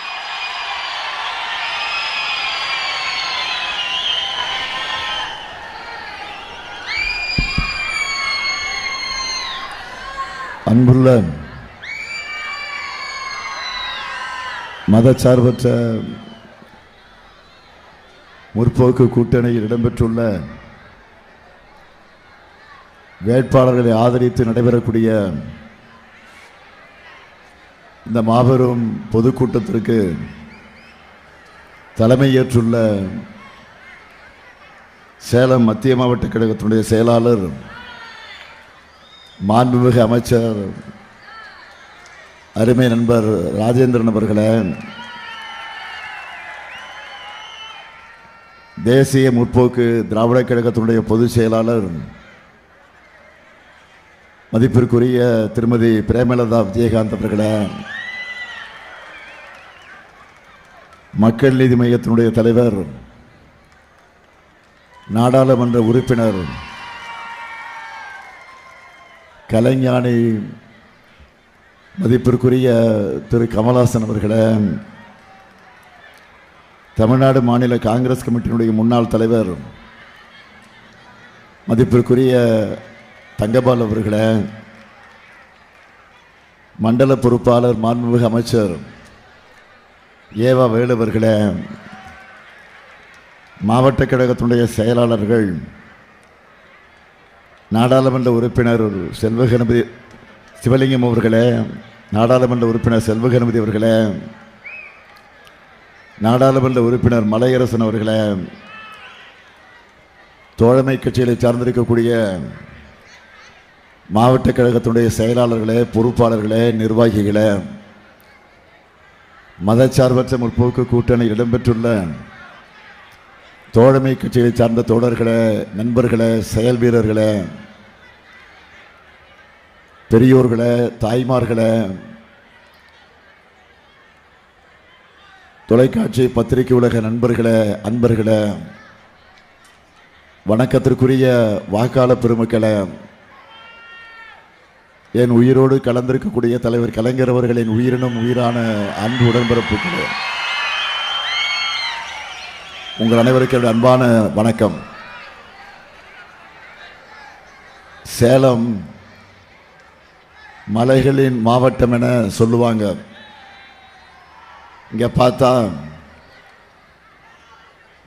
அன்புள்ள மதச்சார்பற்ற முற்போக்கு கூட்டணியில் இடம்பெற்றுள்ள வேட்பாளர்களை ஆதரித்து நடைபெறக்கூடிய இந்த மாபெரும் பொதுக்கூட்டத்திற்கு தலைமையேற்றுள்ள சேலம் மத்திய மாவட்ட கழகத்தினுடைய செயலாளர் மாண்புமிகு அமைச்சர் அருமை நண்பர் ராஜேந்திரன் அவர்களே, தேசிய முற்போக்கு திராவிட கழகத்தினுடைய பொதுச் செயலாளர் மதிப்பிற்குரிய திருமதி பிரேமலதா விஜயகாந்த் அவர்களே, மக்கள் நீதி மையத்தினுடைய தலைவர் நாடாளுமன்ற உறுப்பினர் கலைஞானி மதிப்பிற்குரிய திரு கமல்ஹாசன் அவர்களே, தமிழ்நாடு மாநில காங்கிரஸ் கமிட்டியினுடைய முன்னாள் தலைவர் மதிப்பிற்குரிய தங்கபால் அவர்களே, மண்டல பொறுப்பாளர் மாண்புமிகு அமைச்சர் ஏவா வேலு அவர்களே, மாவட்ட கழகத்தினுடைய செயலாளர்கள், நாடாளுமன்ற உறுப்பினர் செல்வகணபதி சிவலிங்கம் அவர்களே, நாடாளுமன்ற உறுப்பினர் செல்வகணபதி அவர்களே, நாடாளுமன்ற உறுப்பினர் மலையரசன் அவர்களே, தோழமை கட்சிகளை சார்ந்திருக்கக்கூடிய மாவட்ட கழகத்தினுடைய செயலாளர்களே, பொறுப்பாளர்களே, நிர்வாகிகளே, மதச்சார்பற்ற முற்போக்கு கூட்டணியில் இடம்பெற்றுள்ள தோழமை கட்சிகளை சார்ந்த தோழர்களே, நண்பர்களே, செயல் வீரர்களே, பெரியோர்களே, தாய்மார்களே, தொலைக்காட்சி பத்திரிகை உலக நண்பர்களே, அன்பர்களே, வணக்கத்திற்குரிய வாக்காளர் பெருமக்களே, என் உயிரோடு கலந்திருக்கக்கூடிய தலைவர் கலைஞர் அவர்களின் உயிரினும் உயிரான அன்பு உடன்பிறப்புகளே, உங்கள் அனைவருக்கும் அன்பான வணக்கம். சேலம் மலைகளின் மாவட்டம் என சொல்லுவாங்க. இங்கே பார்த்தா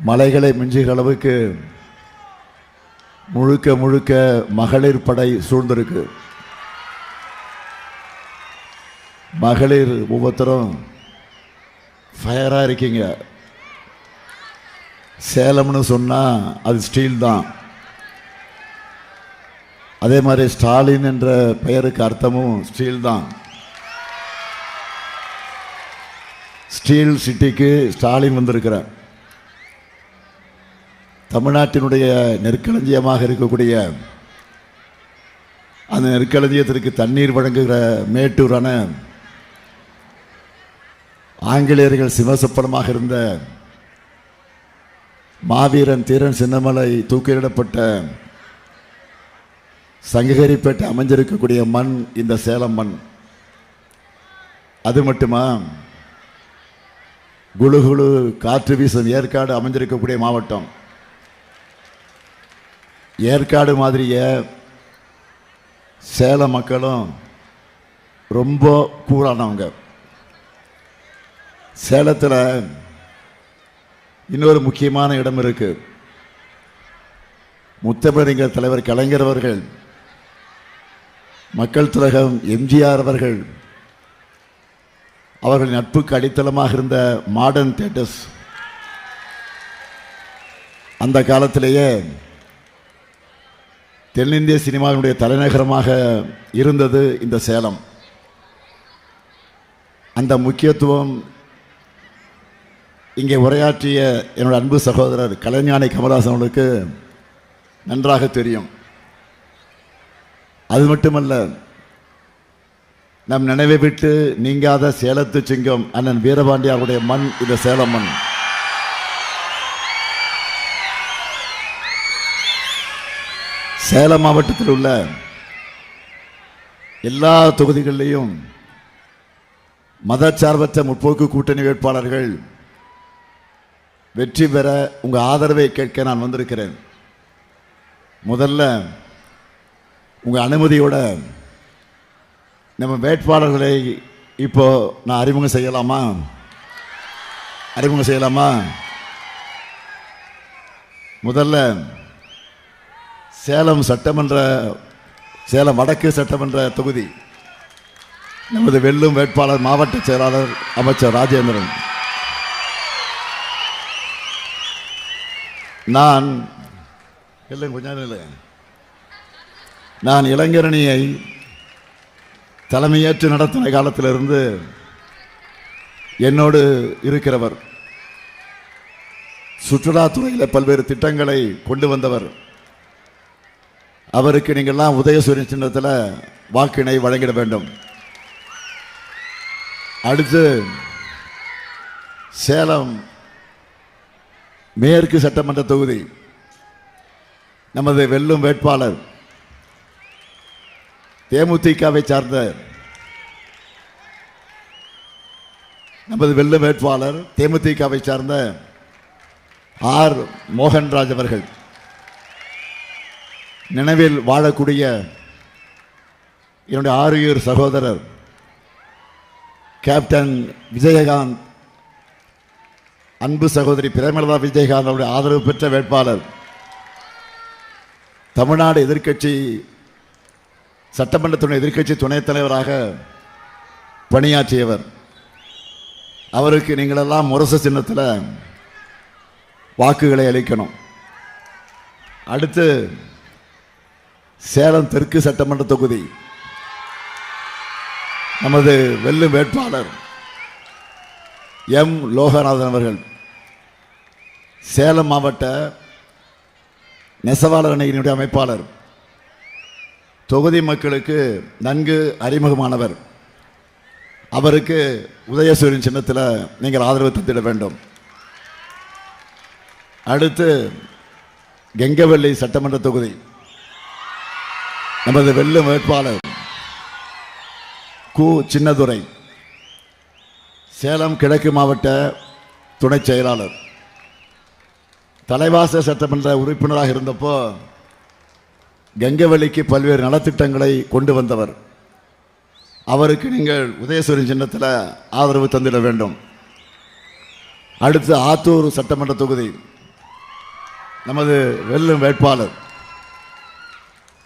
மலைகளை மிஞ்சுகிற அளவுக்கு முழுக்க முழுக்க மகளிர் படை சூழ்ந்திருக்கு. மகளிர் ஒவ்வொருத்தரும் ஃபயராக இருக்கீங்க. சேலம்னு சொன்னால் அது ஸ்டீல் தான். அதே மாதிரி ஸ்டாலின் என்ற பெயருக்கு அர்த்தமும் ஸ்டீல் தான். ஸ்டீல் சிட்டிக்கு ஸ்டாலின் வந்திருக்கிறார். தமிழ்நாட்டினுடைய நெற்களஞ்சியமாக இருக்கக்கூடிய அந்த நெற்களஞ்சியத்திற்கு தண்ணீர் வழங்குகிற மேட்டூரான ஆங்கிலேயர்கள் சிவசப்பனமாக இருந்த மாவீரன் தீரன் சின்னமலை தூக்கிலிடப்பட்ட சங்ககிரிப்பேட்டை அமைஞ்சிருக்கக்கூடிய மண் இந்த சேலம் மண். அது மட்டுமா, குழு குழு காற்று வீசும் ஏற்காடு அமைஞ்சிருக்கக்கூடிய மாவட்டம். ஏற்காடு மாதிரியே சேலம் மக்களும் ரொம்ப கூறானவங்க. சேலத்தில் இன்னொரு முக்கியமான இடம் இருக்கு. முத்தமிழறிஞர் தலைவர் கலைஞர் அவர்கள், மக்கள் திலகம் எம்ஜிஆர் அவர்கள், அவர்களின் நட்புக்கு அடித்தளமாக இருந்த மாடர்ன் தியேட்டர்ஸ், அந்த காலத்திலேயே தென்னிந்திய சினிமாவினுடைய தலைநகரமாக இருந்தது இந்த சேலம். அந்த முக்கியத்துவம் இங்கே உரையாற்றிய என்னோட அன்பு சகோதரர் கலைஞானி கமலஹாசன் அவர்களுக்கு நன்றாக தெரியும். அது மட்டுமல்ல, நம் நினைவை விட்டு நீங்காத சேலத்து சிங்கம் அண்ணன் வீரபாண்டியாருடைய மண் இந்த சேலம் மண். சேலம் மாவட்டத்தில் உள்ள எல்லா தொகுதிகளிலையும் மதச்சார்பற்ற முற்போக்கு கூட்டணி வேட்பாளர்கள் வெற்றி பெற உங்கள் ஆதரவை கேட்க நான் வந்திருக்கிறேன். முதல்ல உங்கள் அனுமதியோட நம்ம வேட்பாளர்களை இப்போ நான் அறிமுகம் செய்யலாமா? முதல்ல சேலம் வடக்கு சட்டமன்ற தொகுதி நமது வெல்லும் வேட்பாளர் மாவட்ட செயலாளர் அமைச்சர் ராஜேந்திரன். நான் இளைஞரணியை தலைமையேற்று நடத்தின காலத்திலிருந்து என்னோடு இருக்கிறவர். சுற்றுலாத்துறையில் பல்வேறு திட்டங்களை கொண்டு வந்தவர். அவருக்கு நீங்கள்லாம் உதயசூரியன் சின்னத்தில் வாக்கினை வழங்கிட வேண்டும். அடுத்து சேலம் மேற்கு சட்டமன்ற தொகுதி நமது வெல்லும் வேட்பாளர் தேமுதிகவை சார்ந்த தேமுதிகவை சார்ந்த ஆர் மோகன்ராஜ் அவர்கள். நினைவில் வாழக்கூடிய என்னுடைய ஆறுயிர் சகோதரர் கேப்டன் விஜயகாந்த், அன்பு சகோதரி பிரேமலதா விஜயகாந்த் அவருடைய ஆதரவு பெற்ற வேட்பாளர், தமிழ்நாடு எதிர்க்கட்சி சட்டமன்றத்துடைய எதிர்க்கட்சி துணைத் தலைவராக பணியாற்றியவர். அவருக்கு நீங்களெல்லாம் முரசு சின்னத்தில் வாக்குகளை அளிக்கணும். அடுத்து சேலம் தெற்கு சட்டமன்ற தொகுதி நமது வெல்லும் வேட்பாளர் எம் லோகநாதன் அவர்கள் சேலம் மாவட்ட நெசவாளர் அணியினுடைய அமைப்பாளர், தொகுதி மக்களுக்கு நன்கு அறிமுகமானவர். அவருக்கு உதயசூரியன் சின்னத்தில் நீங்கள் ஆதரவு தந்திட வேண்டும். அடுத்து கெங்கவள்ளி சட்டமன்ற தொகுதி நமது வெல்லும் வேட்பாளர் கு சின்னதுரை, சேலம் கிழக்கு மாவட்ட துணை செயலாளர். தலைவாச சட்டமன்ற உறுப்பினராக இருந்தப்போ கெங்கவள்ளிக்கு பல்வேறு நலத்திட்டங்களை கொண்டு வந்தவர். அவருக்கு நீங்கள் உதயசூரியன் சின்னத்தில் ஆதரவு தந்திட வேண்டும். அடுத்து ஆத்தூர் சட்டமன்ற தொகுதி நமது வெல்லும் வேட்பாளர்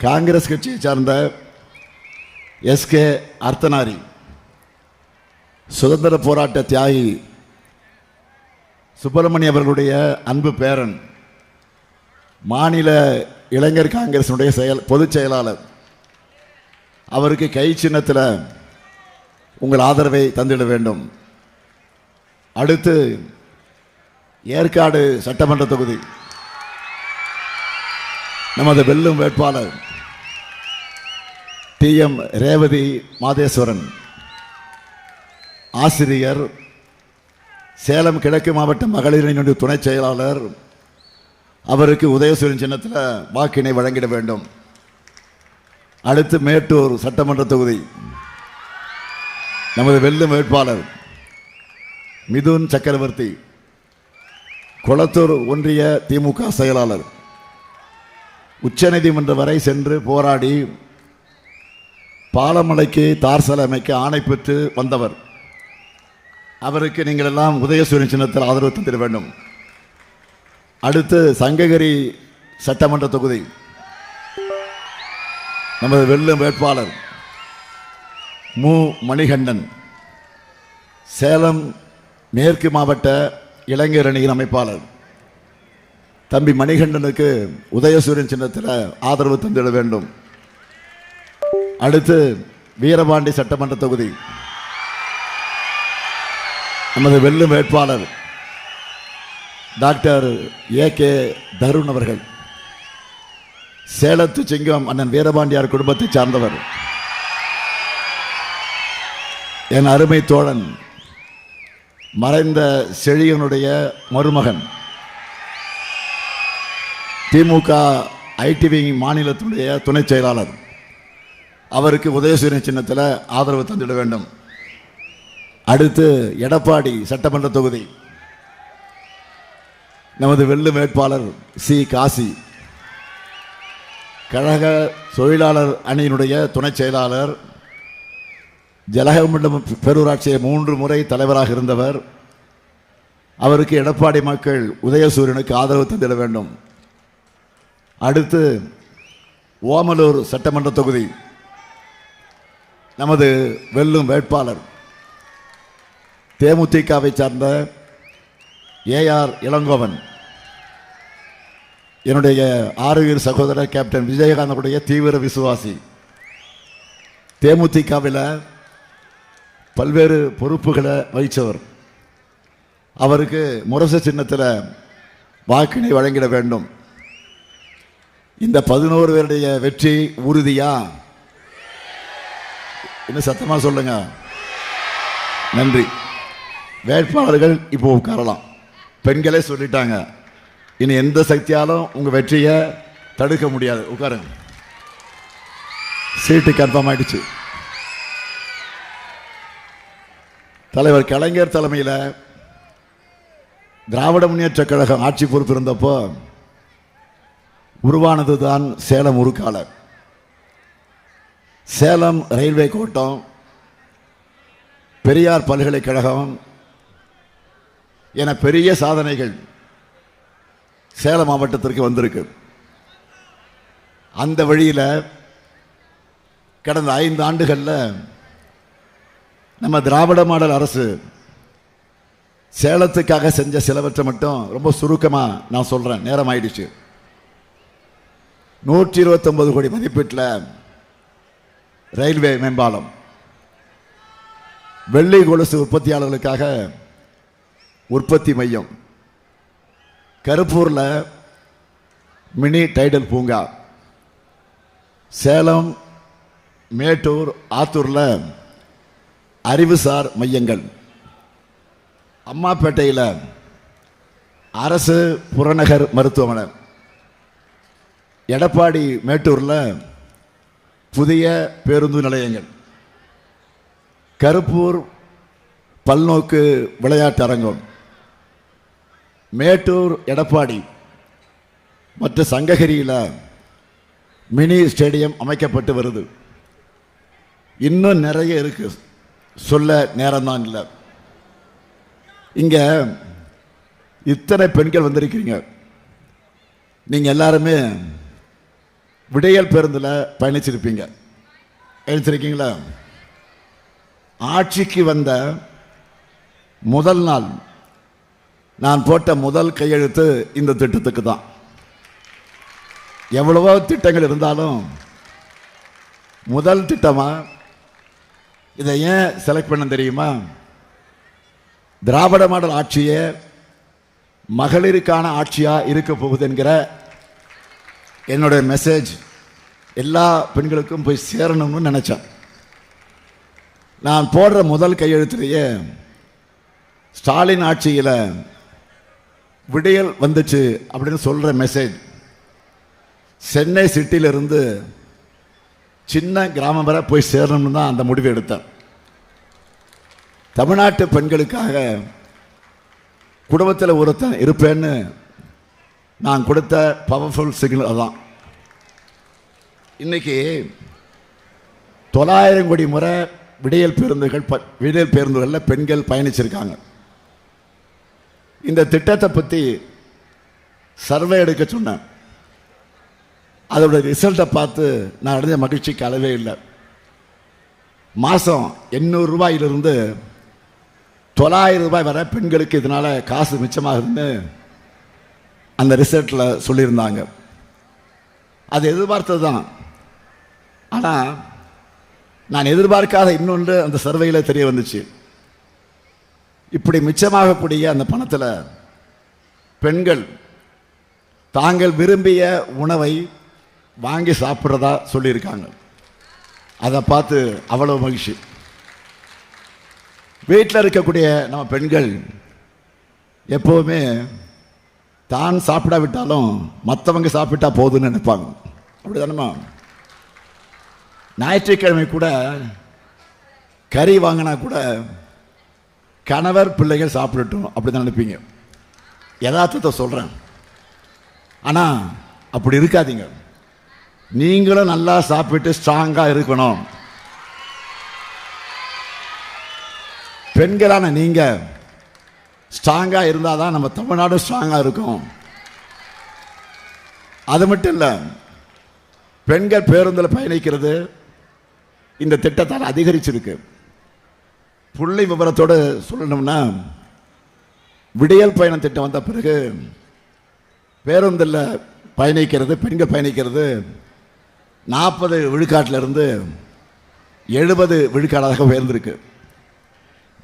காங்கிரஸ் கட்சியை சார்ந்த எஸ்கே அர்த்தனாரி, சுதந்திர போராட்ட தியாகி சுப்பிரமணிய அவர்களுடைய அன்பு பேரன், மாநில இளைஞர் காங்கிரசினுடைய பொதுச் செயலாளர். அவருக்கு கை சின்னத்தில் உங்கள் ஆதரவை தந்திட வேண்டும். அடுத்து ஏற்காடு சட்டமன்ற தொகுதி நமது வெல்லும் வேட்பாளர் TM ரேவதி மாதேஸ்வரன், ஆசிரியர், சேலம் கிழக்கு மாவட்ட மகளிரினுடைய துணை செயலாளர். அவருக்கு உதயசூரியன் சின்னத்தில் வாக்கினை வழங்கிட வேண்டும். அடுத்து மேட்டூர் சட்டமன்ற தொகுதி நமது வெல்லும் வேட்பாளர் மிதுன் சக்கரவர்த்தி, கொளத்தூர் ஒன்றிய திமுக செயலாளர். உச்சநீதிமன்றம் வரை சென்று போராடி பாலமலைக்கு தார்சலை அமைக்க ஆணை பெற்று வந்தவர். அவருக்கு நீங்கள் எல்லாம் உதயசூரியன் சின்னத்தில் ஆதரவு தந்திட வேண்டும். அடுத்து சங்ககிரி சட்டமன்ற தொகுதி நமது வெல்லும் வேட்பாளர் மு மணிகண்டன், சேலம் மேற்கு மாவட்ட இளைஞர் அணியின் அமைப்பாளர். தம்பி மணிகண்டனுக்கு உதயசூரியன் சின்னத்தில் ஆதரவு தந்திட வேண்டும். அடுத்து வீரபாண்டி சட்டமன்ற தொகுதி நமது வெல்லும் வேட்பாளர் டாக்டர் AK தருண் அவர்கள், சேலத்து சிங்கம் அண்ணன் வீரபாண்டியார் குடும்பத்தை சார்ந்தவர். என் அருமை தோழன் மறைந்த செழியனுடைய மருமகன், திமுக ITV மாநிலத்தினுடைய துணை செயலாளர். அவருக்கு உதயசூரியன் சின்னத்தில் ஆதரவு தந்திட வேண்டும். அடுத்து எடப்பாடி சட்டமன்ற தொகுதி நமது வெல்லும் வேட்பாளர் சி காசி, கழக தொழிலாளர் அணியினுடைய துணை செயலாளர், ஜலகமண்டலம் பேரூராட்சியை 3 முறை தலைவராக இருந்தவர். அவருக்கு எடப்பாடி மக்கள் உதயசூரியனுக்கு ஆதரவு தந்திட வேண்டும். அடுத்து ஓமலூர் சட்டமன்ற தொகுதி நமது வெல்லும் வேட்பாளர் தேமுதிகவை சார்ந்த AR இளங்கோவன், என்னுடைய ஆரோக்கிய சகோதரர் கேப்டன் விஜயகாந்தனுடைய தீவிர விசுவாசி. தேமுதிகவில் பல்வேறு பொறுப்புகளை வகித்தவர். அவருக்கு முரசு சின்னத்தில் வாக்கினை வழங்கிட வேண்டும். இந்த 11 பேருடைய வெற்றி உறுதியா? இன்னும் சத்தமாக சொல்லுங்க. நன்றி. வேட்பாளர்கள் இப்போ உட்காரலாம். பெண்களே சொல்லிட்டாங்க, இனி எந்த சக்தியாலும் உங்க வெற்றியை தடுக்க முடியாது. உட்காருங்க. சீட்டு கன்ஃபார்ம் ஆயிடுச்சு. தலைவர் கலைஞர் தலைமையில் திராவிட முன்னேற்ற கழகம் ஆட்சி பொறுப்பு இருந்தப்போ உருவானது தான் சேலம் உருக்காலை. சேலம் ரயில்வே கோட்டம், பெரியார் பல்கலைக்கழகம் என பெரிய சாதனைகள் சேலம் மாவட்டத்திற்கு வந்திருக்கு. அந்த வழியில் கடந்த 5 ஆண்டுகளில் நம்ம திராவிட மாடல் அரசு சேலத்துக்காக செஞ்ச சிலவற்றை மட்டும் ரொம்ப சுருக்கமாக நான் சொல்கிறேன், நேரம் ஆயிடுச்சு. 129 கோடி மதிப்பீட்டில் ரயில்வே மேம்பாலம், வெள்ளி கொலுசு உற்பத்தியாளர்களுக்காக உற்பத்தி மையம், கருப்பூரில் மினி டைடல் பூங்கா, சேலம், மேட்டூர், ஆத்தூரில் அறிவுசார் மையங்கள், அம்மாப்பேட்டையில் அரசு புறநகர் மருத்துவமனை, எடப்பாடி மேட்டூரில் புதிய பேருந்து நிலையங்கள், கருப்பூர் பல்நோக்கு விளையாட்டு அரங்கம், மேட்டூர், எடப்பாடி மற்றும் சங்ககிரியில் மினி ஸ்டேடியம் அமைக்கப்பட்டு வருது. இன்னும் நிறைய இருக்கு, சொல்ல நேரம்தான் இல்லை. இங்கே இத்தனை பெண்கள் வந்திருக்கிறீங்க. நீங்கள் எல்லாருமே விடியல் பேருந்தில் பயணிச்சிருப்பீங்க. பயணிச்சிருக்கீங்களா? ஆட்சிக்கு வந்த முதல் நாள் நான் போட்ட முதல் கையெழுத்து இந்த திட்டத்துக்கு தான். எவ்வளவோ திட்டங்கள் இருந்தாலும் முதல் திட்டமாக இதை ஏன் செலக்ட் பண்ண தெரியுமா? திராவிட மாடல் ஆட்சியே மகளிருக்கான ஆட்சியாக இருக்க போகுது என்கிற என்னுடைய மெசேஜ் எல்லா பெண்களுக்கும் போய் சேரணும்னு நினச்சேன். நான் போடுற முதல் கையெழுத்திலேயே ஸ்டாலின் ஆட்சியில் விடியல் வந்துச்சு அப்படின்னு சொல்கிற மெசேஜ் சென்னை சிட்டியிலிருந்து சின்ன கிராமம் வரை போய் சேரணும்னு தான் அந்த முடிவு எடுத்தேன். தமிழ்நாட்டு பெண்களுக்காக குடும்பத்தில் ஒருத்தன் இருப்பேன்னு நான் கொடுத்த பவர்ஃபுல் சிக்னல் அதான். இன்னைக்கு 900 கோடி முறை விடியல் பேருந்துகளில் பெண்கள் பயணிச்சிருக்காங்க. இந்த திட்டத்தை பற்றி சர்வே எடுக்க சொன்னேன். அதோட ரிசல்ட்டை பார்த்து நான் அடைஞ்ச மகிழ்ச்சிக்கு அளவே இல்லை. மாதம் 800 ரூபாயிலிருந்து 900 ரூபாய் வரை பெண்களுக்கு இதனால் காசு மிச்சமாகுதுன்னு அந்த ரிசல்ட்டில் சொல்லியிருந்தாங்க. அது எதிர்பார்த்தது தான். ஆனால் நான் எதிர்பார்க்காத இன்னொன்று அந்த சர்வேயில் தெரிய வந்துச்சு. இப்படி மிச்சமாகக்கூடிய அந்த பணத்தில் பெண்கள் தாங்கள் விரும்பிய உணவை வாங்கி சாப்பிட்றதா சொல்லியிருக்காங்க. அதை பார்த்து அவ்வளோ மகிழ்ச்சி. வீட்டில் இருக்கக்கூடிய நம்ம பெண்கள் எப்போவுமே தான் சாப்பிடாவிட்டாலும் மற்றவங்க சாப்பிட்டா போதுன்னு நினைப்பாங்க. அப்படி தானேம்மா? ஞாயிற்றுக்கிழமை கூட கறி வாங்கினா கூட கணவர் பிள்ளைகள் சாப்பிடட்டும் அப்படி தான் நினைப்பீங்க. யதார்த்தத்தை சொல்கிறேன். ஆனால் அப்படி இருக்காதீங்க. நீங்களும் நல்லா சாப்பிட்டு ஸ்ட்ராங்காக இருக்கணும். பெண்களான நீங்கள் ஸ்ட்ராங்காக இருந்தால் தான் நம்ம தமிழ்நாடு ஸ்ட்ராங்காக இருக்கும். அது மட்டும் இல்லை, பெண்கள் பேருந்தில் பயணிக்கிறது இந்த திட்டத்தால் அதிகரிச்சிருக்கு. புள்ளி விவரத்தோடு சொல்லணும்னா, விடியல் பயணம் திட்டம் வந்த பிறகு பேருந்தில் பயணிக்கிறது, பெண்கள் பயணிக்கிறது 40 விழுக்காட்டிலிருந்து 70 விழுக்காடாக உயர்ந்திருக்கு.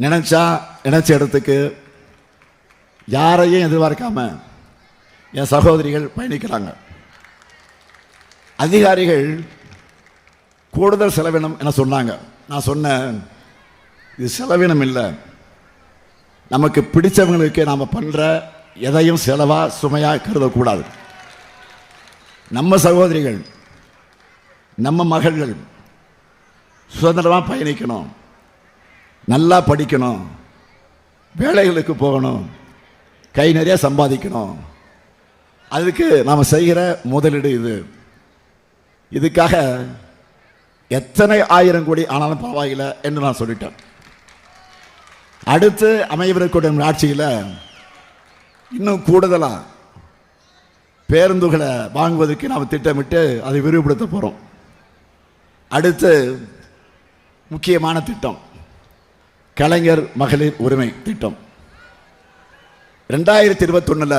நினைச்ச இடத்துக்கு யாரையும் எதிர்பார்க்காம என் சகோதரிகள் பயணிக்கிறாங்க. அதிகாரிகள் கூடுதல் செலவினம் என சொன்னாங்க. நான் சொன்னேன், இது செலவினம் இல்லை. நமக்கு பிடிச்சவங்களுக்கு நாம் பண்ணுற எதையும் செலவாக சுமையாக கருதக்கூடாது. நம்ம சகோதரிகள், நம்ம மகள்கள் சுதந்திரமாக பயணிக்கணும், நல்லா படிக்கணும், வேலைகளுக்கு போகணும், கை நிறைய சம்பாதிக்கணும். அதுக்கு நாம் செய்கிற முதலீடு இது. இதுக்காக எத்தனை 1000 கோடி ஆனாலும் பரவாயில்லை என்று நான் சொல்லிட்டேன். அடுத்து அமையவிருக்கூடிய ஆட்சியில் இன்னும் கூடுதலாக பேருந்துகளை வாங்குவதற்கு நாம் திட்டமிட்டு அதை விரிவுபடுத்த போகிறோம். அடுத்து முக்கியமான திட்டம், கலைஞர் மகளிர் உரிமை திட்டம் 2021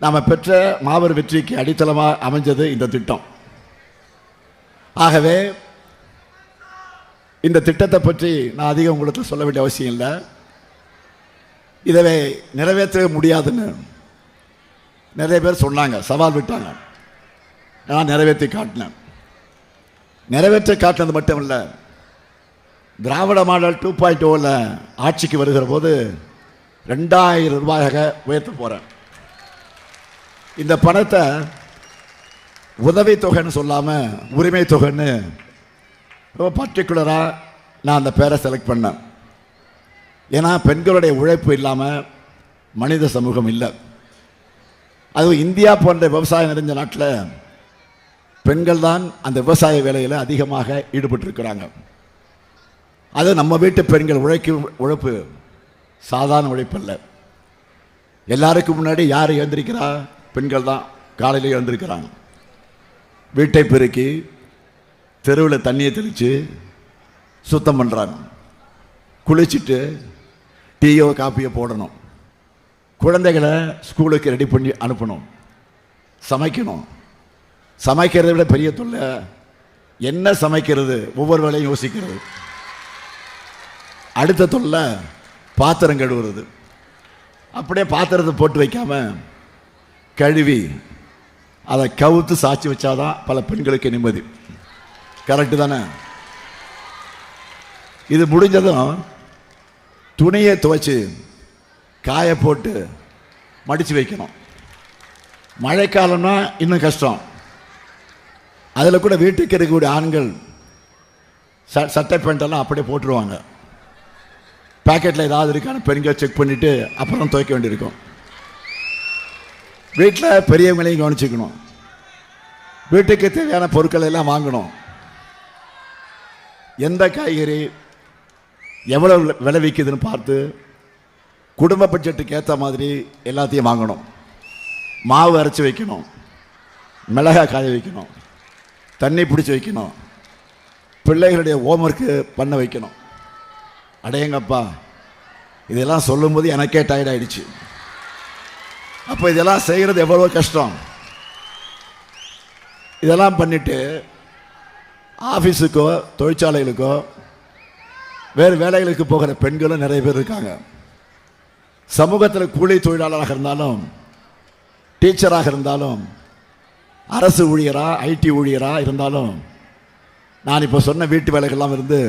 நாம் பெற்ற மாபெரும் வெற்றிக்கு அடித்தளமாக அமைஞ்சது இந்த திட்டம். ஆகவே இந்த திட்டத்தை பற்றி நான் அதிகம் உங்களுக்கு சொல்ல வேண்டிய அவசியம் இல்லை. இதை நிறைவேற்ற முடியாதுன்னு நிறைய பேர் சொன்னாங்க, சவால் விட்டாங்க. நான் நிறைவேற்றி காட்டினேன். நிறைவேற்ற காட்டினது மட்டும் இல்லை, திராவிட மாடல் 2.0 ஆட்சிக்கு வருகிற போது 2000 ரூபாயாக உயர்த்த போகிறேன். இந்த பணத்தை உதவித்தொகைன்னு சொல்லாமல் உரிமை தொகைன்னு ரொம்ப பர்டிகுலராக நான் அந்த பேரை செலக்ட் பண்ணேன். ஏன்னா பெண்களுடைய உழைப்பு இல்லாமல் மனித சமூகம் இல்லை. அதுவும் இந்தியா போன்ற விவசாயம் நிறைஞ்ச நாட்டில் பெண்கள் தான் அந்த விவசாய வேலையில் அதிகமாக ஈடுபட்டிருக்கிறாங்க. அது நம்ம வீட்டு பெண்கள் உழைப்பு சாதாரண உழைப்பல்ல. எல்லாருக்கும் முன்னாடி யார் எழுந்திருக்கிறா? பெண்கள் தான் காலையில் எழுந்திருக்கிறாங்க. வீட்டை பெருக்கி தெருவில் தண்ணியை தெளித்து சுத்தம் பண்ணுறாங்க. குளிச்சுட்டு டீயோ காப்பியோ போடணும். குழந்தைகளை ஸ்கூலுக்கு ரெடி பண்ணி அனுப்பணும். சமைக்கணும். சமைக்கிறதை விட பெரிய தொல்லை என்ன சமைக்கிறது, ஒவ்வொரு வேளையும் யோசிக்கிறது. அடுத்த தொல்லை பாத்திரம் கழுவுறது. அப்படியே பாத்திரத்தை போட்டு வைக்காம கழுவி அதை கவுத்து சாட்சி வச்சாதான் பல பெண்களுக்கு நிம்மதி. கரெக்டு தானே? இது முடிஞ்சதும் துணியை துவைச்சி காய போட்டு மடித்து வைக்கணும். மழைக்காலம்னா இன்னும் கஷ்டம். அதில் கூட வீட்டுக்கு இருக்கக்கூடிய ஆண்கள் சட்டை பேண்டெல்லாம் அப்படியே போட்டுருவாங்க. பேக்கெட்டில் ஏதாவது இருக்கான்னு பெண்கள் செக் பண்ணிவிட்டு அப்புறம் துவைக்க வேண்டியிருக்கும். வீட்டில் பெரியவங்களையும் கவனிச்சுக்கணும். வீட்டுக்கு தேவையான பொருட்கள் எல்லாம் வாங்கணும். எந்த காய்கறி எவ்வளோ விலை விற்கிதுன்னு பார்த்து குடும்ப பட்ஜெட்டுக்கு ஏற்ற மாதிரி எல்லாத்தையும் வாங்கணும். மாவு அரைச்சி வைக்கணும். மிளகாய் காய வைக்கணும். தண்ணி பிடிச்சி வைக்கணும். பிள்ளைகளுடைய ஹோம்ஒர்க்கு பண்ண வைக்கணும். அடையங்கப்பா, இதெல்லாம் சொல்லும்போது எனக்கே டயர்ட் ஆகிடுச்சு. அப்போ இதெல்லாம் செய்கிறது எவ்வளோ கஷ்டம். இதெல்லாம் பண்ணிவிட்டு ஆஃபீஸுக்கோ தொழிற்சாலைகளுக்கோ வேறு வேலைகளுக்கு போகிற பெண்களும் நிறைய பேர் இருக்காங்க. சமூகத்தில் கூலி தொழிலாளராக இருந்தாலும், டீச்சராக இருந்தாலும், அரசு ஊழியராக, ஐடி ஊழியராக இருந்தாலும், நான் இப்போ சொன்ன வீட்டு வேலைகள்லாம் இருந்து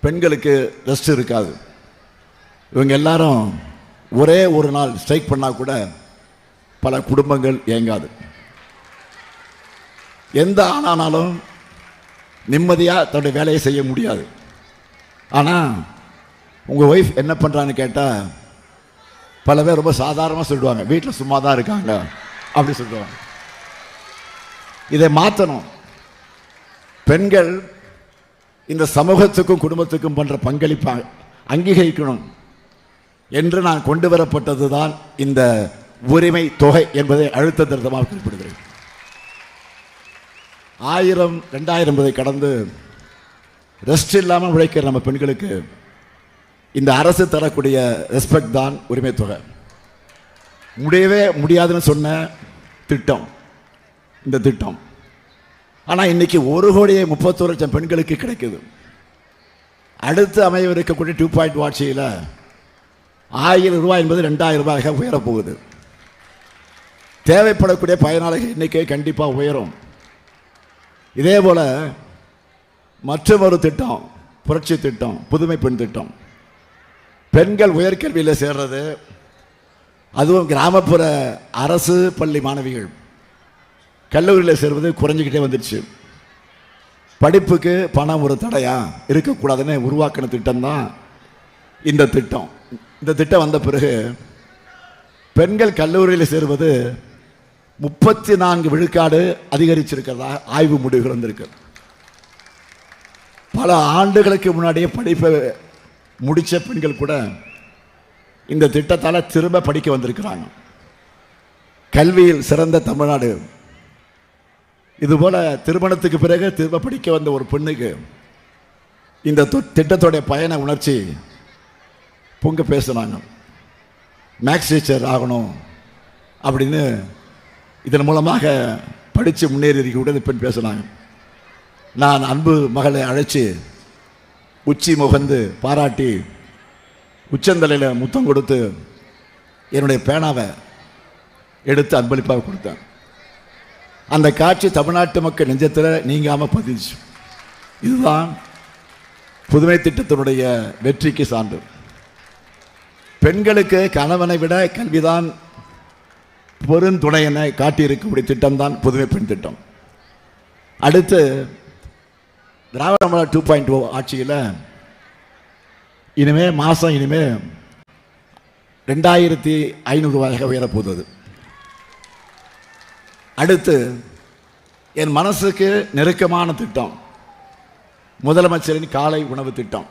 பெண்களுக்கு ரெஸ்ட் இருக்காது. இவங்க எல்லாரும் ஒரே ஒரு நாள் ஸ்ட்ரைக் பண்ணால் கூட பல குடும்பங்கள் இயங்காது. எந்த ஆணானாலும் நிம்மதியாக தன்னுடைய வேலையை செய்ய முடியாது. ஆனால் உங்கள் ஒய்ஃப் என்ன பண்ணுறான்னு கேட்டால் பல பேர் ரொம்ப சாதாரணமாக சொல்லிடுவாங்க, வீட்டில் சும்மா தான் இருக்காங்க அப்படி சொல்லுவாங்க. இதை மாற்றணும். பெண்கள் இந்த சமூகத்துக்கும் குடும்பத்துக்கும் பண்ணுற பங்களிப்பை அங்கீகரிக்கணும் என்று நான் கொண்டு வரப்பட்டது தான் இந்த உரிமை தொகை என்பதை அழுத்த திருத்தமாக குறிப்பிடுகிறேன். 1000 2000 என்பதை கடந்து ரெஸ்ட் இல்லாமல் உழைக்கிற நம்ம பெண்களுக்கு இந்த அரசு தரக்கூடிய ரெஸ்பெக்ட் தான் உரிமை தொகை. முடியவே முடியாதுன்னு சொன்ன திட்டம் இந்த திட்டம். ஆனால் இன்னைக்கு 1,31,00,000 பெண்களுக்கு கிடைக்குது. அடுத்து அமைய இருக்கக்கூடிய 2.0 ஆட்சியில் 1000 ரூபாய் என்பது 2000 ரூபாயாக உயரப்போகுது. தேவைப்படக்கூடிய பயனாளிகள் எண்ணிக்கை கண்டிப்பாக உயரும். இதே போல் மற்றொரு திட்டம், புரட்சி திட்டம், புதுமை பெண் திட்டம். பெண்கள் உயர்கல்வியில் சேர்றது, அதுவும் கிராமப்புற அரசு பள்ளி மாணவிகள் கல்லூரியில் சேர்வது குறைஞ்சிக்கிட்டே வந்துடுச்சு. படிப்புக்கு பணம் ஒரு தடையாக இருக்கக்கூடாதுன்னு உருவாக்கின திட்டம் தான் இந்த திட்டம். இந்த திட்டம் வந்த பிறகு பெண்கள் கல்லூரியில் சேர்வது 34 விழுக்காடு அதிகரிச்சிருக்கிறதா ஆய்வு முடிவுகள் வந்திருக்கு. பல ஆண்டுகளுக்கு முன்னாடியே படிப்பை முடித்த பெண்கள் கூட இந்த திட்டத்தால் திரும்ப படிக்க வந்திருக்கிறாங்க. கல்வியில் சிறந்த தமிழ்நாடு. இதுபோல் திருமணத்துக்கு பிறகு திரும்ப படிக்க வந்த ஒரு பெண்ணுக்கு இந்த திட்டத்துடைய பயண உணர்ச்சி பொங்க பேசுனாங்க. மேக்ஸ் டீச்சர் ஆகணும் அப்படின்னு இதன் மூலமாக படித்து முன்னேறி இருக்கக்கூடிய பெண் பேசுனாங்க. நான் அன்பு மகளை அழைச்சி உச்சி முகந்து பாராட்டி உச்சந்தலையில் முத்தம் கொடுத்து என்னுடைய பேனாவை எடுத்து அன்பளிப்பாக கொடுத்தேன். அந்த காட்சி தமிழ்நாட்டு மக்கள் நெஞ்சத்தில் நீங்காமல் பதிச்சு. இதுதான் புதுமை திட்டத்தினுடைய வெற்றிக்கு சான்று. பெண்களுக்கு கணவனை விட கல்விதான் பெருந்துணை என காட்டியிருக்கக்கூடிய திட்டம்தான் புதுமை பெண் திட்டம். அடுத்து திராவிட மாடல் 2.0 ஆட்சியில் இனிமே மாதம் 2500 ரூபாயாக உயரப்போகுது. அடுத்து என் மனசுக்கு நெருக்கமான திட்டம் முதலமைச்சரின் காலை உணவு திட்டம்.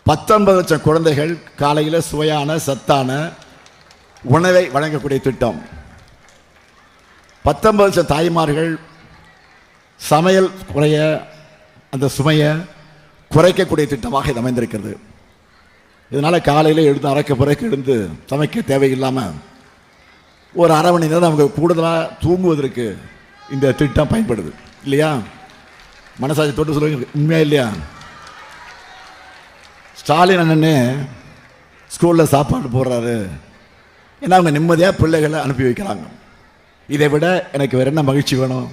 19 லட்சம் குழந்தைகள் காலையில் சுவையான சத்தான உணவை வழங்கக்கூடிய திட்டம். 19 லட்சம் தாய்மார்கள் சமையல் குறைய அந்த சுமையை குறைக்கக்கூடிய திட்டமாக இது அமைந்திருக்கிறது. இதனால் காலையில் எழுந்து அரைக்க பிறகு எழுந்து சமைக்க தேவையில்லாமல் ஒரு அரை மணி நேரம் அவங்க கூடுதலாக தூங்குவதற்கு இந்த திட்டம் பயன்படுது இல்லையா? மனசாட்சி தொட்டு சொல்லுங்க, உண்மையா இல்லையா? ஸ்டாலின் அண்ணனே ஸ்கூலில் சாப்பாடு போடுறாரு, ஏன்னா அவங்க நிம்மதியாக பிள்ளைகளை அனுப்பி வைக்கிறாங்க. இதை விட எனக்கு வேறு என்ன மகிழ்ச்சி வேணும்?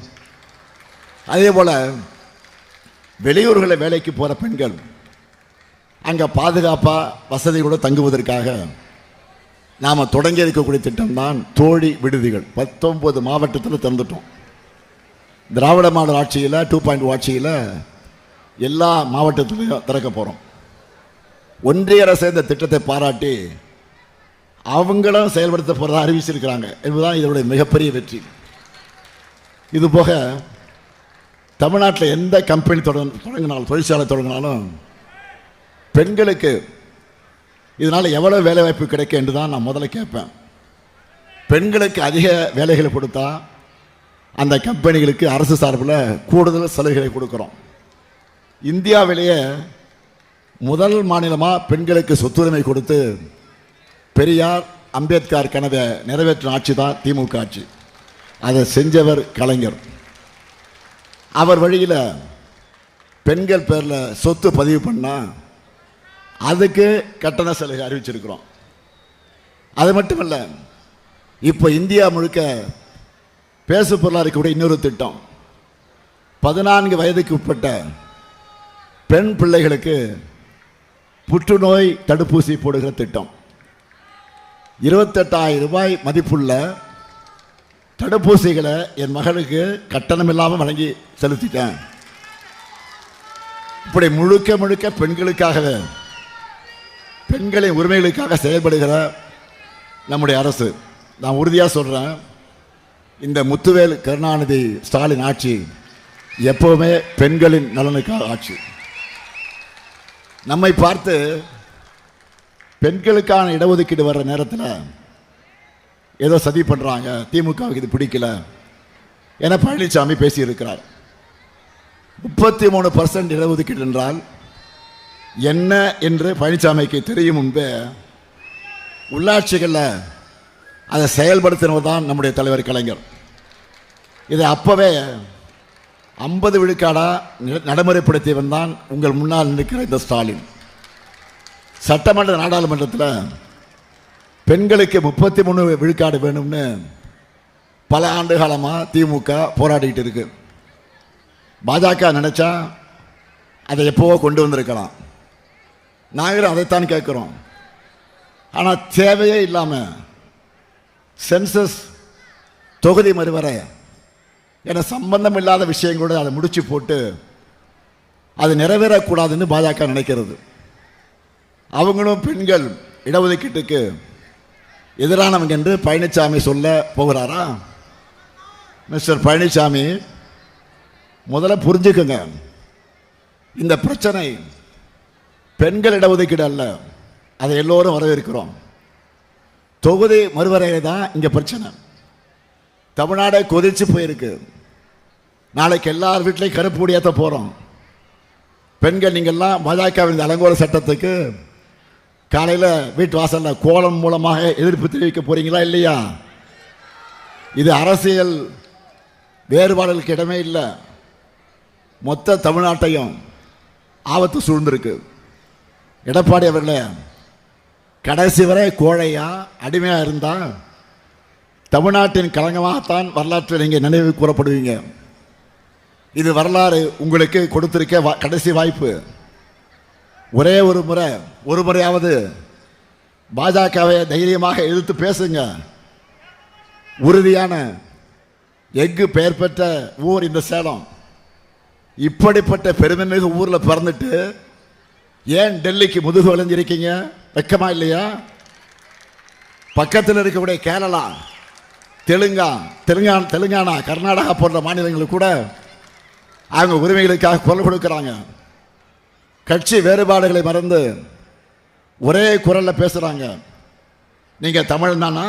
அதே போல் வெளியூர்களில் வேலைக்கு போகிற பெண்கள் அங்கே பாதுகாப்பாக வசதியோடு தங்குவதற்காக நாம் தொடங்கி இருக்கக்கூடிய திட்டம் தான் தோழி விடுதிகள். 19 மாவட்டத்தில் திறந்துட்டோம். திராவிட மாடல் ஆட்சியில் 2.0 ஆட்சியில் எல்லா மாவட்டத்திலையும் திறக்க போகிறோம். ஒன்றிய அரசு இந்த திட்டத்தை பாராட்டி அவங்களும் செயல்படுத்த போகிறதா அறிவிச்சிருக்கிறாங்க என்பதுதான் இதனுடைய மிகப்பெரிய வெற்றி. இதுபோக தமிழ்நாட்டில் எந்த கம்பெனி தொடங்கினாலும் தொழிற்சாலை தொடங்கினாலும் பெண்களுக்கு இதனால் எவ்வளோ வேலைவாய்ப்பு கிடைக்கும் என்று தான் நான் முதல்ல கேட்பேன். பெண்களுக்கு அதிக வேலைகளை கொடுத்தா அந்த கம்பெனிகளுக்கு அரசு சார்பில் கூடுதல் சலுகைகளை கொடுக்குறோம். இந்தியாவிலேயே முதல் மாநிலமாக பெண்களுக்கு சொத்துரிமை கொடுத்து பெரியார் அம்பேத்கர் கனவை நிறைவேற்றும் ஆட்சி தான் திமுக ஆட்சி. அதை செஞ்சவர் கலைஞர். அவர் வழியில் பெண்கள் பேரில் சொத்து பதிவு பண்ணால் அதுக்கு கட்டண சலுகை அறிவிச்சிருக்கிறோம். அது மட்டுமல்ல, இப்போ இந்தியா முழுக்க பேசு பொருளாக இருக்கக்கூடிய இன்னொரு திட்டம் 14 வயதுக்கு உட்பட்ட பெண் பிள்ளைகளுக்கு புற்றுநோய் தடுப்பூசி போடுகிற திட்டம். 28,000 ரூபாய் மதிப்புள்ள தடுப்பூசிகளை என் மகளுக்கு கட்டணம் இல்லாமல் வழங்கி செலுத்திட்டேன். இப்படி முழுக்க முழுக்க பெண்களுக்காகவே, பெண்களின் உரிமைகளுக்காக செயல்படுகிற நம்முடைய அரசு. நான் உறுதியாக சொல்கிறேன், இந்த முத்துவேல் கருணாநிதி ஸ்டாலின் ஆட்சி எப்போவுமே பெண்களின் நலனுக்காக ஆட்சி. நம்மை பார்த்து பெண்களுக்கான இடஒதுக்கீடு வர்ற நேரத்தில் ஏதோ சதி பண்ணுறாங்க, திமுகவுக்கு இது பிடிக்கல என பழனிசாமி பேசியிருக்கிறார். 33% இடஒதுக்கீடு என்றால் என்ன என்று பழனிசாமிக்கு தெரியும் முன்பே உள்ளாட்சிகளில் அதை செயல்படுத்தினவர் தான் நம்முடைய தலைவர் கலைஞர். இதை அப்போவே 50 விழுக்காடாக நடைமுறைப்படுத்தியவன் தான் உங்கள் முன்னால் நிற்கிற இந்த ஸ்டாலின். சட்டமன்ற நாடாளுமன்றத்தில் பெண்களுக்கு 33 விழுக்காடு வேணும்னு பல ஆண்டு காலமாக திமுக போராடிக்கிட்டு இருக்கு. பாஜக நினச்சா அதை எப்போவோ கொண்டு வந்திருக்கலாம். நாங்களும் அதைத்தான் கேட்குறோம். ஆனால் தேவையே இல்லாமல் சென்சஸ், தொகுதி மறுவரை என சம்பந்தம் இல்லாத விஷயங்களோடு அதை முடிச்சு போட்டு அது நிறைவேறக்கூடாதுன்னு பாஜக நினைக்கிறது. அவங்களும் பெண்கள் இடஒதுக்கீட்டுக்கு எதிரானவங்க என்று பழனிசாமி சொல்ல போகிறாரா? மிஸ்டர் பழனிசாமி, முதல்ல புரிஞ்சுக்குங்க, இந்த பிரச்சனை பெண்கள் இடஒதுக்கீடு அல்ல, அதை எல்லோரும் வரவேற்கிறோம். தொகுதி மறுவரையை தான் இங்கே பிரச்சனை. தமிழ்நாடே கொதிச்சு போயிருக்கு. நாளைக்கு எல்லார் வீட்லையும் கருப்பு ஏற்ற போகிறோம். பெண்கள் நீங்கள்லாம் பாஜகவின் இந்த அலங்கோல சட்டத்துக்கு காலையில் வீட்டு வாசலில் கோலம் மூலமாக எதிர்ப்பு தெரிவிக்க போறீங்களா இல்லையா? இது அரசியல் வேறுபாடுகளுக்கு இடமே இல்லை. மொத்த தமிழ்நாட்டையும் ஆபத்து சூழ்ந்திருக்கு. எடப்பாடி அவர்களே, கடைசி வரை கோழையா அடிமையாக இருந்தால் தமிழ்நாட்டின் களங்கமாகத்தான் வரலாற்றில் நீங்கள் நினைவு கூறப்படுவீங்க. இது வரலாறு உங்களுக்கு கொடுத்திருக்க கடைசி வாய்ப்பு. ஒரே ஒரு முறையாவது பாஜகவை தைரியமாக எதிர்த்து பேசுங்க. உறுதியான எஃகு பெயர் பெற்ற ஊர் இந்த சேலம். இப்படிப்பட்ட பெருமைமிகு ஊரில் பிறந்துட்டு ஏன் டெல்லிக்கு முதுகு வளைஞ்சிருக்கீங்க? வெக்கமா இல்லையா? பக்கத்தில் இருக்கக்கூடிய கேரளா, தெலுங்கானா, கர்நாடகா போன்ற மாநிலங்களுக்கு கூட அவங்க உரிமைகளுக்காக குரல் கொடுக்குறாங்க. கட்சி வேறுபாடுகளை மறந்து ஒரே குரலில் பேசுகிறாங்க. நீங்கள் தமிழ் தானா?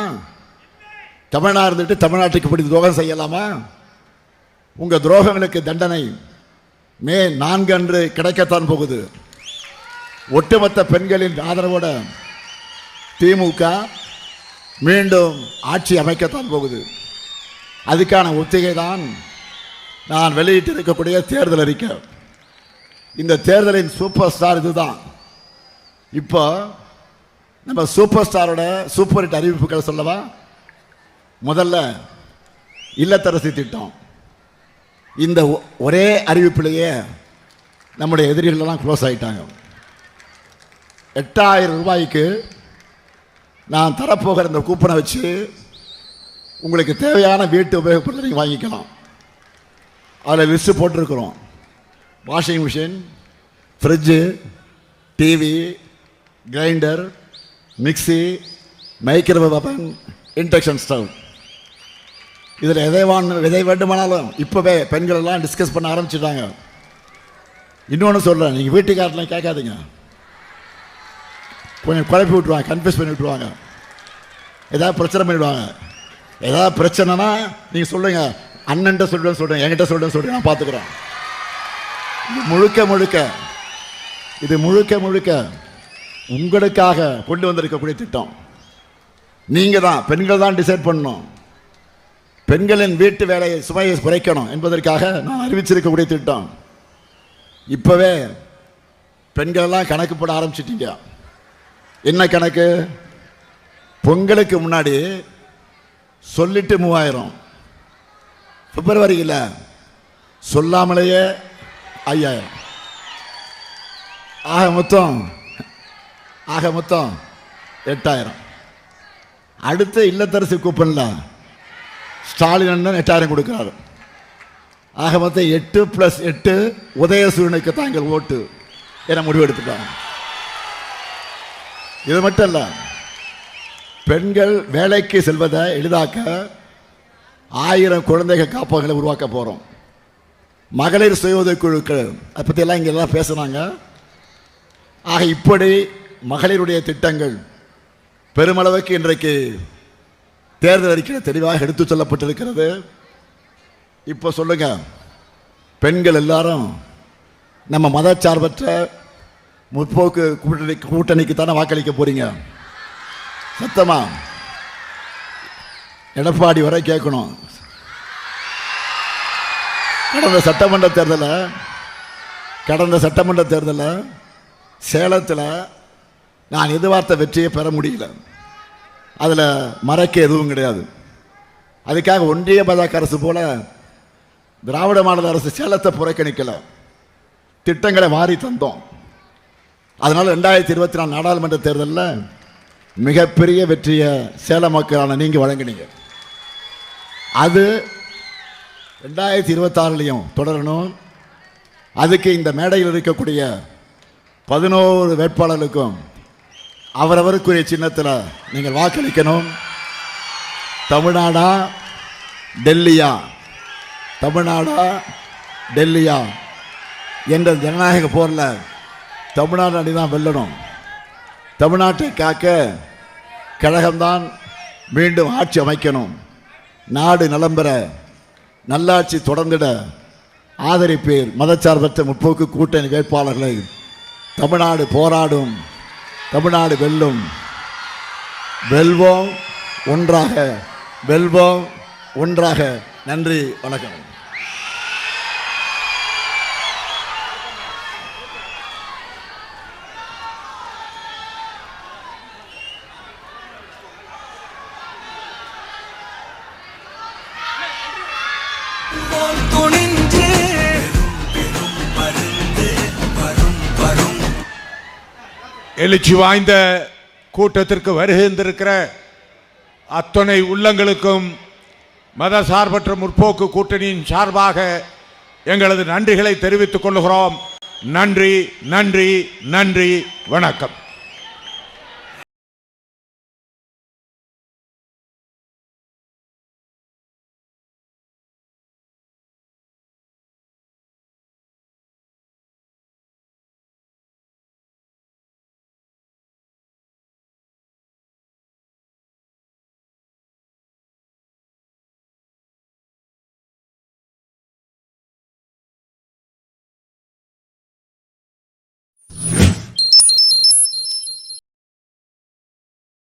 தமிழனாக இருந்துட்டு தமிழ்நாட்டுக்கு இப்படி துரோகம் செய்யலாமா? உங்கள் துரோகங்களுக்கு தண்டனை மே 4 அன்று கிடைக்கத்தான் போகுது. ஒட்டுமொத்த பெண்களின் ஆதரவோட திமுக மீண்டும் ஆட்சி அமைக்கத்தான் போகுது. அதுக்கான ஒத்திகை தான் நான் வெளியிட்டு இருக்கக்கூடிய தேர்தல் அறிக்கை. இந்த தேர்தலின் சூப்பர் ஸ்டார் இதுதான். இப்போ நம்ம சூப்பர் ஸ்டாரோட சூப்பர் ஹிட் அறிவிப்புகள் சொல்லவா? முதல்ல இல்லத்தரசி திட்டம். இந்த ஒரே அறிவிப்பிலேயே நம்முடைய எதிரிகளெல்லாம் க்ளோஸ் ஆகிட்டாங்க. 8000 ரூபாய்க்கு நான் தரப்போகிற இந்த கூப்பனை வச்சு உங்களுக்கு தேவையான வீட்டு உபயோகப் பொருட்களை நீங்கள் வாங்கிக்கலாம். அதில் லிஸ்ட்டு போட்டிருக்கிறோம். Washing machine, fridge, TV, grinder, mixie, microwave அவன், இண்டக்ஷன் ஸ்டவ். இதில் எதை வேண்டுமானாலும் இப்போவே பெண்கள் எல்லாம் டிஸ்கஸ் பண்ண ஆரம்பிச்சிட்டாங்க. இன்னொன்று சொல்கிறேன், நீங்கள் வீட்டுக்காரெலாம் கேட்காதீங்க. கொஞ்சம் குழப்பி விட்டுருவாங்க, கன்ஃபியூஸ் பண்ணி விட்டுருவாங்க, ஏதாவது பிரச்சனை பண்ணிவிடுவாங்க. ஏதாவது பிரச்சனைனா நீங்கள் சொல்லுங்கள், அண்ணன்ட்ட சொல்கிறேன், என்கிட்ட சொல்கிறேன், நான் பார்த்துக்குறேன். இது முழுக்க உங்களுக்காக கொண்டு வந்திருக்கக்கூடிய திட்டம். நீங்கள் தான், பெண்கள் தான் டிசைட் பண்ணணும். பெண்களின் வீட்டு வேலையை சுமையை குறைக்கணும் என்பதற்காக நான் அறிவிச்சிருக்கக்கூடிய திட்டம். இப்போவே பெண்களெல்லாம் கணக்கு போட ஆரம்பிச்சிட்டீங்க. என்ன கணக்கு? பொங்கலுக்கு முன்னாடி சொல்லிட்டு 3000, பிப்ரவரியில் சொல்லாமலேயே 5000, ஆக மொத்தம் 8000. அடுத்த இல்லத்தரசி கூப்பனில் ஸ்டாலின் அண்ணன் 8000 கொடுக்குறாரு. ஆக மொத்தம் 8+8 உதயசூரனுக்கு தான் எங்கள் ஓட்டு என முடிவெடுத்துட்டாங்க. இது மட்டும் இல்லை, பெண்கள் வேலைக்கு செல்வதை எளிதாக்க 1000 குழந்தைகள் காப்பகங்களை உருவாக்க போகிறோம். மகளிர் சுய உதவிக்குழுக்கள், அதை பற்றியெல்லாம் இங்கே எல்லாம் பேசுகிறாங்க. ஆக இப்படி மகளிருடைய திட்டங்கள் பெருமளவுக்கு இன்றைக்கு தேர்தல் அறிக்கையில் தெளிவாக எடுத்து சொல்லப்பட்டிருக்கிறது. இப்போ சொல்லுங்க, பெண்கள் எல்லாரும் நம்ம மதச்சார்பற்ற முற்போக்கு கூட்டணிக்கு தானே வாக்களிக்க போறீங்க? சத்தமா எடப்பாடி வரை கேட்கணும். கடந்த சட்டமன்ற தேர்தலில் சேலத்தில் நான் எதிர்பார்த்த வெற்றியை பெற முடியல. அதில் மறைக்க எதுவும் கிடையாது. அதுக்காக ஒன்றிய பாஜக அரசு போல திராவிட மாடல் அரசு சேலத்தை புறக்கணிக்கல, திட்டங்களை வாரி தந்தோம். அதனால் 2024 நாடாளுமன்ற தேர்தலில் மிகப்பெரிய வெற்றியை சேலம் மக்களான நீங்கள் வழங்கினீங்க. அது 2026 தொடரணும். அதுக்கு இந்த மேடையில் இருக்கக்கூடிய 11 வேட்பாளர்களுக்கும் அவரவருக்குரிய சின்னத்தில் நீங்கள் வாக்களிக்கணும். தமிழ்நாடா டெல்லியா என்ற ஜனநாயக போரில் தமிழ்நாடு அணிதான் வெல்லணும். தமிழ்நாட்டை காக்க கழகம்தான் மீண்டும் ஆட்சி அமைக்கணும். நாடு நலம் பெற, நல்லாட்சி தொடர்ந்திட ஆதரிப்பீர். மதச்சார்பற்ற முற்போக்கு கூட்டணி வேட்பாளர்களை. தமிழ்நாடு போராடும், தமிழ்நாடு வெல்லும். வெல்வோம் ஒன்றாக, வெல்வோம் ஒன்றாக. நன்றி, வணக்கம். எழுச்சி வாய்ந்த கூட்டத்திற்கு வருகின்றிருக்கிற அத்தனை உள்ளங்களுக்கும் மதசார்பற்ற முற்போக்கு கூட்டணியின் சார்பாக எங்களது நன்றிகளை தெரிவித்துக் கொள்கிறோம். நன்றி, நன்றி, நன்றி, வணக்கம்.